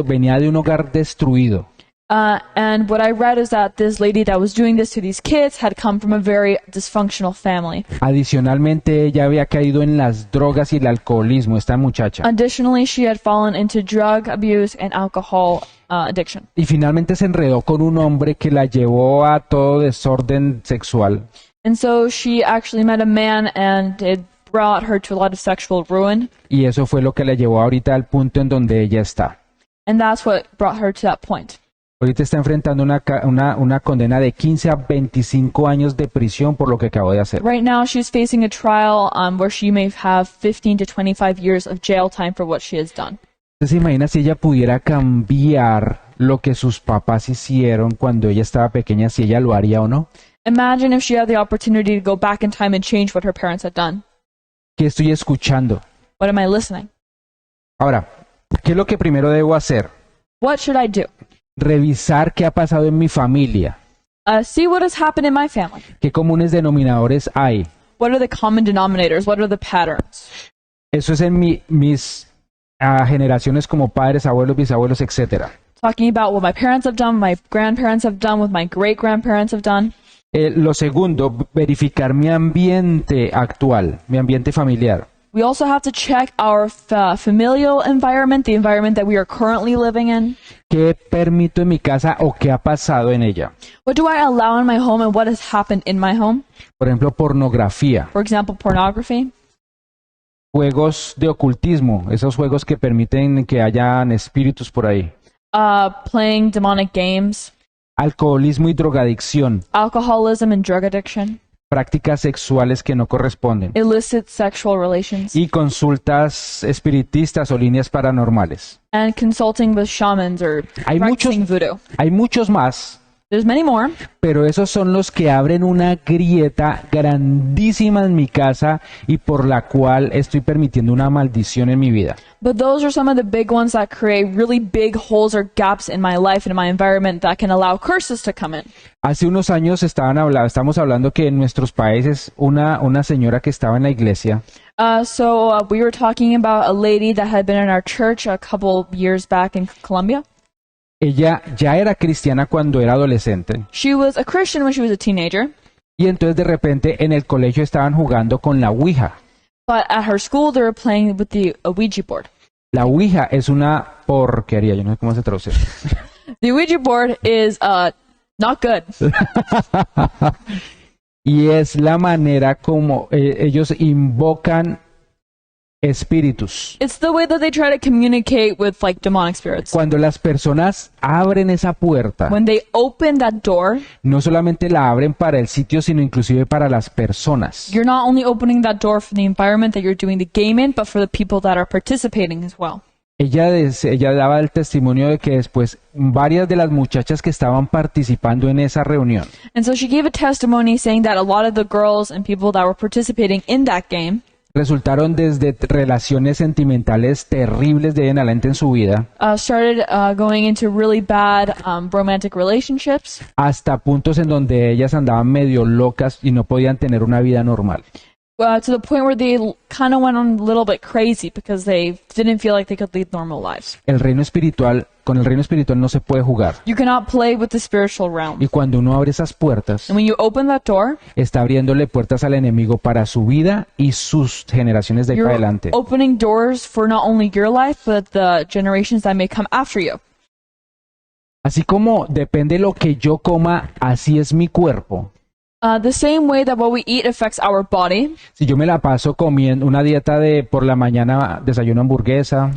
Speaker 4: venía de un hogar destruido.
Speaker 2: And what I read is that this lady that was doing this to these kids had come from a very dysfunctional family.
Speaker 4: Adicionalmente, ella había caído en las drogas y el alcoholismo, esta muchacha.
Speaker 2: Additionally, she had fallen into drug abuse and alcohol addiction.
Speaker 4: Y finalmente se enredó con un hombre que la llevó a todo desorden sexual.
Speaker 2: And so she actually met a man and it brought her to a lot of sexual ruin.
Speaker 4: Y eso fue lo que la llevó ahorita al punto en donde ella está.
Speaker 2: And that's what brought her to that point.
Speaker 4: Ahorita está enfrentando una condena de 15 a 25 años de prisión por lo que acabó de hacer.
Speaker 2: Right now, she's facing a trial where she may have 15 to 25 years of jail time for what she has done.
Speaker 4: ¿Usted se imagina si ella pudiera cambiar lo que sus papás hicieron cuando ella estaba pequeña, si ella lo haría o no?
Speaker 2: Imagine if she had the opportunity to go back in time and change what her parents had done.
Speaker 4: ¿Qué estoy escuchando?
Speaker 2: What am I listening?
Speaker 4: Ahora, ¿qué es lo que primero debo hacer?
Speaker 2: What should I do?
Speaker 4: Revisar qué ha pasado en mi familia.
Speaker 2: See what has happened in my family.
Speaker 4: ¿Qué comunes denominadores hay?
Speaker 2: What are the common denominators? What are the patterns?
Speaker 4: Eso es en mis generaciones como padres, abuelos, bisabuelos, etc.
Speaker 2: Talking about what my parents have done, my grandparents have done, what my great-grandparents have done.
Speaker 4: Lo segundo, verificar mi ambiente actual, mi ambiente familiar.
Speaker 2: We also have to check our familial environment, the environment that we are currently living in.
Speaker 4: ¿Qué permito en mi casa o qué ha pasado en ella?
Speaker 2: What do I allow in my home and what has happened in my home?
Speaker 4: Por ejemplo, pornografía,
Speaker 2: For example, pornography,
Speaker 4: juegos de ocultismo, esos juegos que permiten que hayan espíritus por ahí.
Speaker 2: playing demonic games,
Speaker 4: Alcoholismo y drogadicción,
Speaker 2: alcoholism and drug addiction,
Speaker 4: prácticas sexuales que no corresponden.
Speaker 2: illicit sexual relations,
Speaker 4: Y consultas espiritistas o líneas paranormales.
Speaker 2: and consulting with shamans or
Speaker 4: Hay
Speaker 2: practicing voodoo.
Speaker 4: Hay muchos más,
Speaker 2: There's many more,
Speaker 4: pero esos son los que abren una grieta grandísima en mi casa y por la cual estoy permitiendo una maldición en mi vida.
Speaker 2: but those are some of the big ones that create really big holes or gaps in my life and in my environment that can allow curses to come in.
Speaker 4: Hace unos años estamos hablando que en nuestros países una señora que estaba en la iglesia
Speaker 2: So we were talking about a lady that had been in our church a couple years back in Colombia.
Speaker 4: ella ya era cristiana cuando era adolescente
Speaker 2: She was a Christian when she was a teenager,
Speaker 4: y entonces de repente en el colegio estaban jugando con la Ouija.
Speaker 2: but at her school they were playing with the Ouija board.
Speaker 4: La Ouija es una porquería, yo no sé cómo se traduce.
Speaker 2: The Ouija board is not good.
Speaker 4: Y es la manera como ellos invocan espíritus.
Speaker 2: It's the way that they try to communicate with like demonic spirits.
Speaker 4: Cuando las personas abren esa puerta,
Speaker 2: When they open that door,
Speaker 4: no solamente la abren para el sitio, sino inclusive para las personas.
Speaker 2: you're not only opening that door for the environment that you're doing the game in, but for the people that are participating as well.
Speaker 4: Ella daba el testimonio de que después varias de las muchachas que estaban participando en esa reunión
Speaker 2: And so she gave a testimony saying that a lot of the girls and people that were participating in that game
Speaker 4: resultaron desde relaciones sentimentales terribles de ahí en adelante en su vida
Speaker 2: started going into really bad romantic relationships
Speaker 4: hasta puntos en donde ellas andaban medio locas y no podían tener una vida normal.
Speaker 2: to the point where they kind of went on a little bit crazy because they didn't feel like they could lead normal lives.
Speaker 4: Con el reino espiritual no se puede jugar.
Speaker 2: You cannot play with the spiritual realm.
Speaker 4: Y cuando uno abre esas puertas,
Speaker 2: And when you open that door,
Speaker 4: está abriéndole puertas al enemigo para su vida y sus generaciones de ahí para
Speaker 2: you're
Speaker 4: adelante.
Speaker 2: opening doors for not only your life, but the generations that may come after you.
Speaker 4: Así como depende lo que yo coma, así es mi cuerpo.
Speaker 2: The same way that what we eat affects our body.
Speaker 4: Si yo me la paso comiendo una dieta de por la mañana desayuno hamburguesa,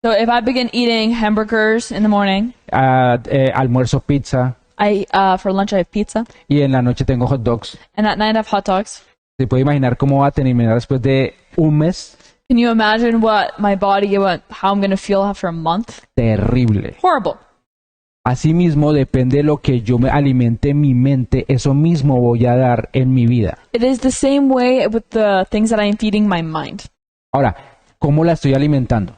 Speaker 2: So if I begin eating hamburgers in the morning,
Speaker 4: almuerzo pizza
Speaker 2: for lunch I have pizza,
Speaker 4: y en la noche tengo hot dogs.
Speaker 2: and at night I have hot dogs.
Speaker 4: ¿Se puede imaginar cómo va a terminar después de un mes?
Speaker 2: Can you imagine what my body, how I'm going to feel after a month?
Speaker 4: Terrible.
Speaker 2: Horrible.
Speaker 4: Asimismo, depende de lo que yo me alimente en mi mente, eso mismo voy a dar en mi vida.
Speaker 2: It is the same way with the things that I am feeding my mind.
Speaker 4: Ahora, ¿cómo la estoy alimentando?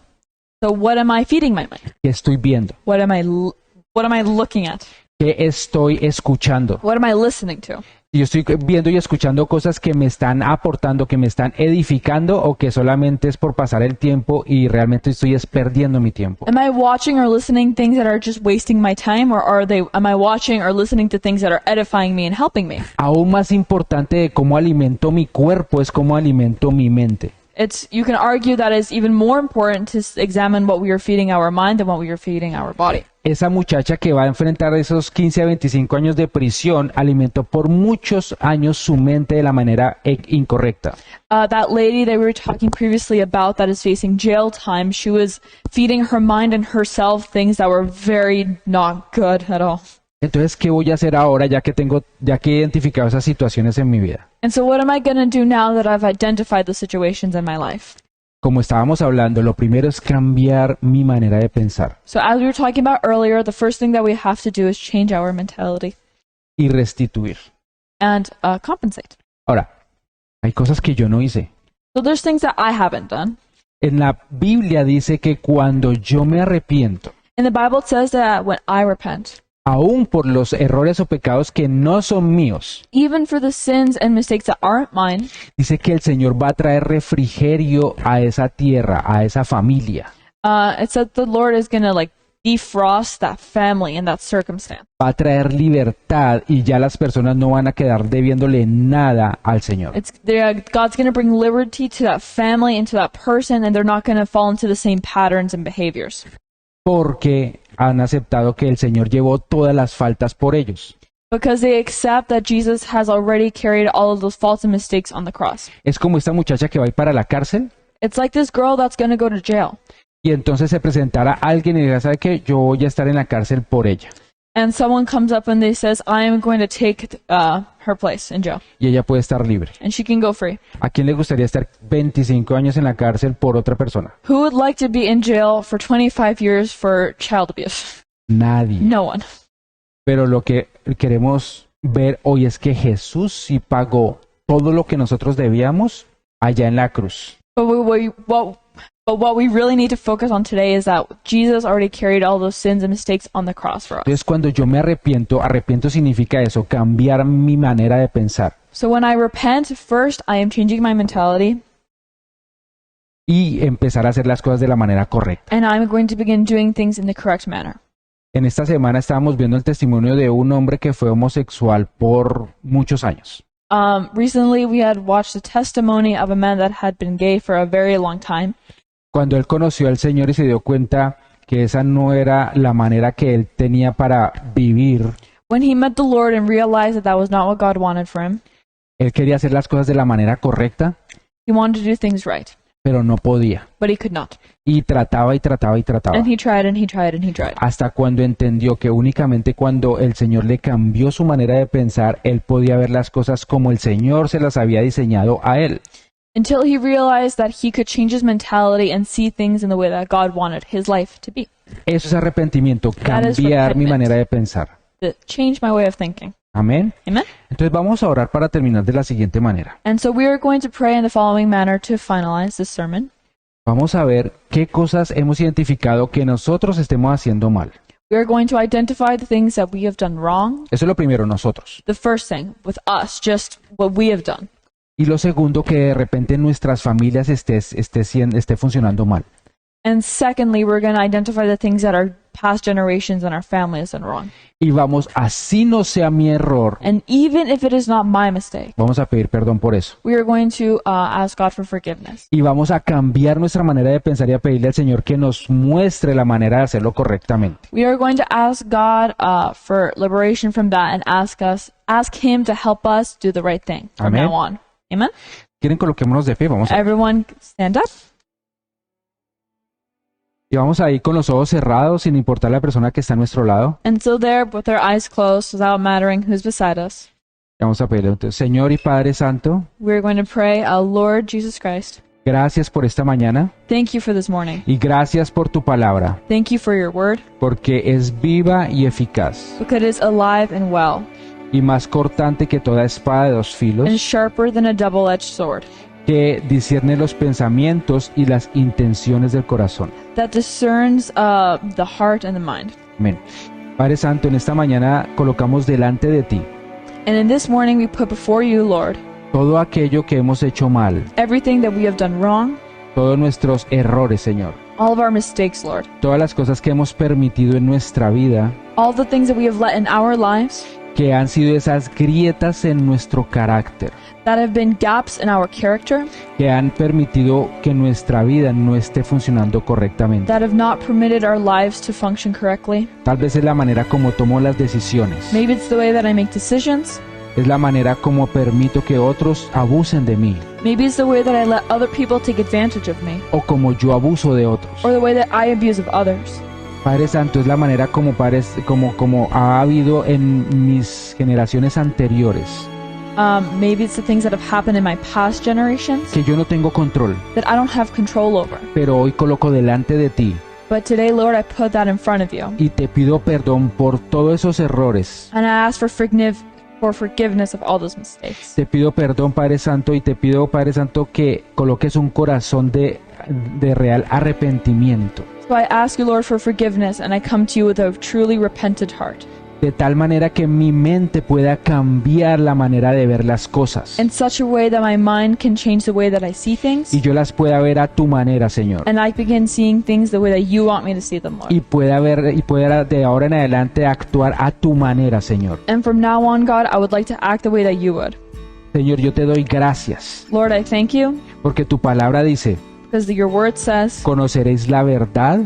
Speaker 2: So what am I feeding my mind?
Speaker 4: ¿Qué estoy viendo?
Speaker 2: What am I looking at?
Speaker 4: ¿Qué estoy escuchando?
Speaker 2: What am I listening to?
Speaker 4: Si yo estoy viendo y escuchando cosas que me están aportando, que me están edificando o que solamente es por pasar el tiempo y realmente estoy perdiendo mi tiempo.
Speaker 2: Am I watching or listening things that are just wasting my time, or am I watching or listening to things that are edifying me and helping me?
Speaker 4: Aún más importante de cómo alimento mi cuerpo es cómo alimento mi mente.
Speaker 2: You can argue that it's even more important to examine what we are feeding our mind than what we are feeding our body.
Speaker 4: Esa muchacha que va a enfrentar esos 15 a 25 años de prisión alimentó por muchos años su mente de la manera incorrecta.
Speaker 2: That lady that we were talking previously about that is facing jail time, she was feeding her mind and herself things that were very not good at all.
Speaker 4: Entonces, ¿qué voy a hacer ahora ya que he identificado esas situaciones en mi vida?
Speaker 2: And so what am I going to do now that I've identified the situations in my life?
Speaker 4: Como estábamos hablando, lo primero es cambiar mi manera de pensar
Speaker 2: So as we were talking about earlier, the first thing that we have to do is change our mentality
Speaker 4: y restituir.
Speaker 2: and compensate.
Speaker 4: Ahora, hay cosas que yo no hice.
Speaker 2: So there's things that I haven't done.
Speaker 4: En la Biblia dice que cuando yo me arrepiento,
Speaker 2: In the Bible, it says that when I repent,
Speaker 4: aún por los errores o pecados que no son míos,
Speaker 2: even for the sins and mistakes that aren't mine,
Speaker 4: dice que el Señor va a traer refrigerio a esa tierra, a esa familia.
Speaker 2: it said the Lord is going to like defrost that family and that circumstance.
Speaker 4: Va a traer libertad y ya las personas no van a quedar debiéndole nada al Señor.
Speaker 2: God's going to bring liberty to that family and to that person, and they're not going to fall into the same patterns and behaviors.
Speaker 4: Porque han aceptado que el Señor llevó todas las faltas por ellos.
Speaker 2: Because they accept that Jesus has already carried all of those faults and mistakes on the cross.
Speaker 4: Es como esta muchacha que va a ir para la cárcel
Speaker 2: It's like this girl that's going to go to jail.
Speaker 4: y entonces se presentará alguien y diga, ¿sabe qué? Yo voy a estar en la cárcel por ella.
Speaker 2: And someone comes up and they says, I am going to take her place in jail.
Speaker 4: Y ella puede estar libre.
Speaker 2: And she can go free.
Speaker 4: ¿A quién le gustaría estar 25 años en la cárcel por otra persona?
Speaker 2: Who would like to be in jail for 25 years for child abuse?
Speaker 4: Nadie.
Speaker 2: No one.
Speaker 4: Pero lo que queremos ver hoy es que Jesús sí pagó todo lo que nosotros debíamos allá en la cruz.
Speaker 2: But what we really need to focus on today is that Jesus already carried all those sins and mistakes on the cross for us.
Speaker 4: Entonces cuando yo me arrepiento significa eso, cambiar mi manera de pensar
Speaker 2: So when I repent, first I am changing my mentality,
Speaker 4: y empezar a hacer las cosas de la manera correcta.
Speaker 2: and I'm going to begin doing things in the correct manner.
Speaker 4: En esta semana estábamos viendo el testimonio de un hombre que fue homosexual por muchos años.
Speaker 2: Recently, we had watched the testimony of a man that had been gay for a very long time.
Speaker 4: Cuando él conoció al Señor y se dio cuenta que esa no era la manera que él tenía para vivir.
Speaker 2: When he met the Lord and realized that that was not what God wanted for him,
Speaker 4: Él quería hacer las cosas de la manera correcta,
Speaker 2: he wanted to do things right,
Speaker 4: pero no podía.
Speaker 2: but he could not.
Speaker 4: Y trataba y trataba y trataba.
Speaker 2: And he tried and he tried and he tried.
Speaker 4: Hasta cuando entendió que únicamente cuando el Señor le cambió su manera de pensar, él podía ver las cosas como el Señor se las había diseñado a él.
Speaker 2: Until he realized that he could change his mentality and see things in the way that God wanted his life to be.
Speaker 4: Eso es arrepentimiento,
Speaker 2: That is
Speaker 4: cambiar mi
Speaker 2: repentance.
Speaker 4: manera de pensar.
Speaker 2: To change my way of thinking.
Speaker 4: Amén.
Speaker 2: Amen?
Speaker 4: Entonces vamos a orar para terminar de la siguiente manera.
Speaker 2: And so we are going to pray in the following manner to finalize this sermon.
Speaker 4: Vamos a ver qué cosas hemos identificado que nosotros estemos haciendo mal.
Speaker 2: We are going to identify the things that we have done wrong.
Speaker 4: Eso es lo primero, nosotros.
Speaker 2: The first thing, with us, just what we have done.
Speaker 4: Y lo segundo, que de repente en nuestras familias esté funcionando mal.
Speaker 2: And secondly, we're going to identify the things that our past generations and our family has done wrong.
Speaker 4: Y vamos, así no sea mi error,
Speaker 2: And even if it is not my mistake,
Speaker 4: vamos a pedir perdón por eso.
Speaker 2: we are going to ask God for forgiveness.
Speaker 4: Y vamos a cambiar nuestra manera de pensar y a pedirle al Señor que nos muestre la manera de hacerlo correctamente.
Speaker 2: We are going to ask God for liberation from that and ask Him to help us do the right thing from
Speaker 4: Amen.
Speaker 2: now on. Amen?
Speaker 4: ¿Quieren coloquémonos de pie? Vamos a,
Speaker 2: Everyone stand up.
Speaker 4: y vamos a ir con los ojos cerrados sin importar la persona que está a nuestro lado.
Speaker 2: And so there, with our eyes closed, without mattering who's beside us,
Speaker 4: Vamos a pedirle entonces, Señor y Padre Santo,
Speaker 2: we're going to pray, Lord Jesus Christ,
Speaker 4: gracias por esta mañana
Speaker 2: thank you for this morning.
Speaker 4: y gracias por tu palabra,
Speaker 2: Thank you for your word,
Speaker 4: porque es viva y eficaz
Speaker 2: because it is alive and well,
Speaker 4: y más cortante que toda espada de dos filos,
Speaker 2: and sharper than a double-edged sword,
Speaker 4: que discierne los pensamientos y las intenciones del corazón.
Speaker 2: that discerns the heart and the mind.
Speaker 4: Amén. Padre Santo, en esta mañana colocamos delante de ti
Speaker 2: And in this morning we put before you, Lord,
Speaker 4: todo aquello que hemos hecho mal,
Speaker 2: everything that we have done wrong,
Speaker 4: todos nuestros errores, Señor,
Speaker 2: all of our mistakes, Lord,
Speaker 4: todas las cosas que hemos permitido en nuestra vida,
Speaker 2: all the things that we have let in our lives
Speaker 4: que han sido esas grietas en nuestro carácter,
Speaker 2: that have been gaps in our character,
Speaker 4: que han permitido que nuestra vida no esté funcionando correctamente.
Speaker 2: that have not permitted our lives to function correctly.
Speaker 4: Tal vez es la manera como tomo las decisiones,
Speaker 2: Maybe it's the way that I make decisions.
Speaker 4: es la manera como permito que otros abusen de mí,
Speaker 2: Maybe it's the way that I let other people take advantage of me,
Speaker 4: o como yo abuso de otros.
Speaker 2: or the way that I abuse of others.
Speaker 4: Padre Santo, es la manera como ha habido en mis generaciones anteriores,
Speaker 2: Maybe it's the things that have happened in my past generations
Speaker 4: que yo no tengo control,
Speaker 2: that I don't have control over.
Speaker 4: pero hoy coloco delante de ti
Speaker 2: But today, Lord, I put that in front of you.
Speaker 4: y te pido perdón por todos esos errores.
Speaker 2: And I ask for forgiveness of all those mistakes.
Speaker 4: Te pido perdón, Padre Santo, y te pido, Padre Santo, que coloques un corazón de real arrepentimiento,
Speaker 2: So I ask you, Lord, for forgiveness, and I come to you with a truly repentant heart.
Speaker 4: de tal manera que mi mente pueda cambiar la manera de ver las cosas
Speaker 2: In such a way that my mind can change the way that I see things,
Speaker 4: y yo las pueda ver a tu manera, Señor,
Speaker 2: and I begin seeing things the way that you want me to see them, Lord.
Speaker 4: y pueda de ahora en adelante actuar a tu manera, Señor.
Speaker 2: And from now on, God, I would like to act the way that you would.
Speaker 4: Señor, yo te doy gracias
Speaker 2: Lord, I thank you
Speaker 4: porque tu palabra dice:
Speaker 2: because your word says,
Speaker 4: conoceréis la verdad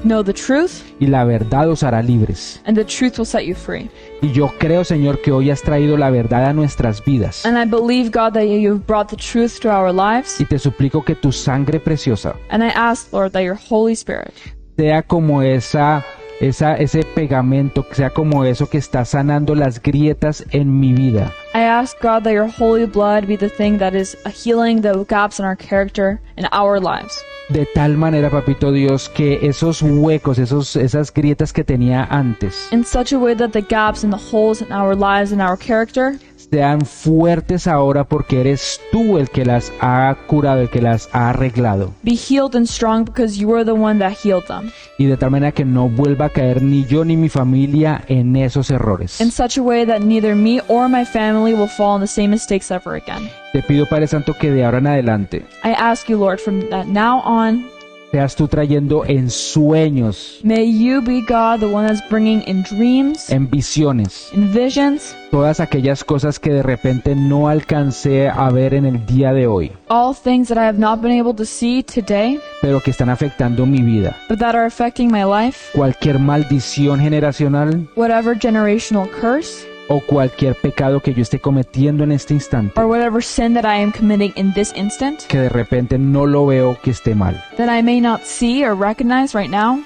Speaker 2: know the truth,
Speaker 4: y la verdad os hará libres.
Speaker 2: and the truth will set you free.
Speaker 4: Y yo creo, Señor, que hoy has traído la verdad a nuestras vidas.
Speaker 2: And I believe, God, that you have brought the truth to our lives.
Speaker 4: Y te suplico que tu sangre preciosa
Speaker 2: And I ask, Lord, that your Holy Spirit
Speaker 4: sea como ese pegamento, que sea como eso que está sanando las grietas en mi vida.
Speaker 2: I ask, God, that your holy blood be the thing that is healing the gaps in our character in our lives.
Speaker 4: De tal manera, Papito Dios, que esos huecos, esas grietas que tenía antes,
Speaker 2: In such a way that the gaps and the holes in our lives and our character
Speaker 4: sean fuertes ahora porque eres tú el que las ha curado, el que las ha arreglado.
Speaker 2: be healed and strong because you are the one that healed them.
Speaker 4: Y de tal manera que no vuelva a caer ni yo ni mi familia en esos errores.
Speaker 2: In such a way that neither me or my family will fall in the same mistakes ever again.
Speaker 4: Te pido, Padre Santo, que de ahora en adelante
Speaker 2: I ask you, Lord, from that now on,
Speaker 4: seas tú trayendo en sueños,
Speaker 2: May you be God, the one that's bringing in dreams,
Speaker 4: en visiones,
Speaker 2: in visions,
Speaker 4: todas aquellas cosas que de repente no alcancé a ver en el día de hoy,
Speaker 2: all things that I have not been able to see today,
Speaker 4: pero que están afectando mi vida.
Speaker 2: but that are affecting my life,
Speaker 4: Cualquier maldición generacional
Speaker 2: whatever generational curse,
Speaker 4: o cualquier pecado que yo esté cometiendo en este instante,
Speaker 2: or whatever sin that I am committing in this instant,
Speaker 4: que de repente no lo veo que esté mal,
Speaker 2: that I may not see or recognize right now,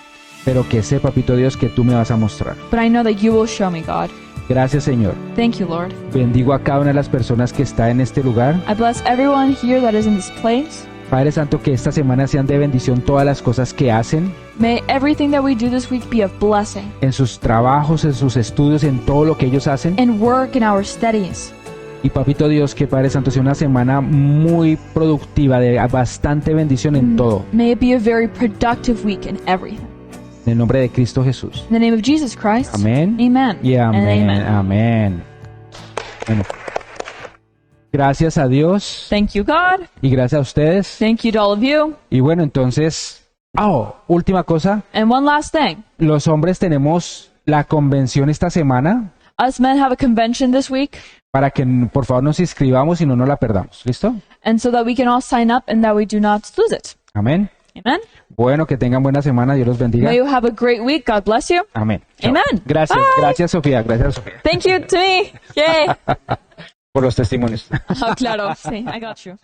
Speaker 4: pero que sé, papito Dios, que tú me vas a mostrar.
Speaker 2: but I know that you will show me, God.
Speaker 4: Gracias, Señor.
Speaker 2: Thank you, Lord.
Speaker 4: Bendigo a cada una de las personas que está en este lugar.
Speaker 2: I bless everyone here that is in this place.
Speaker 4: Padre Santo, que esta semana sean de bendición todas las cosas que hacen,
Speaker 2: May everything that we do this week be of blessing,
Speaker 4: en sus trabajos, en sus estudios, en todo lo que ellos hacen.
Speaker 2: in work, in our studies.
Speaker 4: Y papito Dios, que Padre Santo sea una semana muy productiva, de bastante bendición en todo.
Speaker 2: May it be a very productive week in everything.
Speaker 4: En el nombre de Cristo Jesús.
Speaker 2: In the name of Jesus Christ.
Speaker 4: Amén.
Speaker 2: Amen.
Speaker 4: Y
Speaker 2: And
Speaker 4: amén.
Speaker 2: amen.
Speaker 4: Amén. Bueno. Gracias a Dios
Speaker 2: Thank you, God.
Speaker 4: y gracias a ustedes.
Speaker 2: Thank you to all of you.
Speaker 4: Y bueno, entonces, última cosa.
Speaker 2: And one last thing.
Speaker 4: Los hombres tenemos la convención esta semana
Speaker 2: Us men have a convention this week,
Speaker 4: para que por favor nos inscribamos y no nos la perdamos. ¿Listo?
Speaker 2: and so that we can all sign up and that we do not lose it.
Speaker 4: Amén.
Speaker 2: Amen.
Speaker 4: Bueno, que tengan buena semana. Dios los bendiga.
Speaker 2: May you have a great week. God bless you.
Speaker 4: Amén. Chao.
Speaker 2: Amen.
Speaker 4: Gracias.
Speaker 2: Bye.
Speaker 4: Gracias, Sofía. Gracias, Sofía,
Speaker 2: Thank you to me. Yay.
Speaker 4: por los testimonios.
Speaker 2: Oh, claro. Sí, I got you.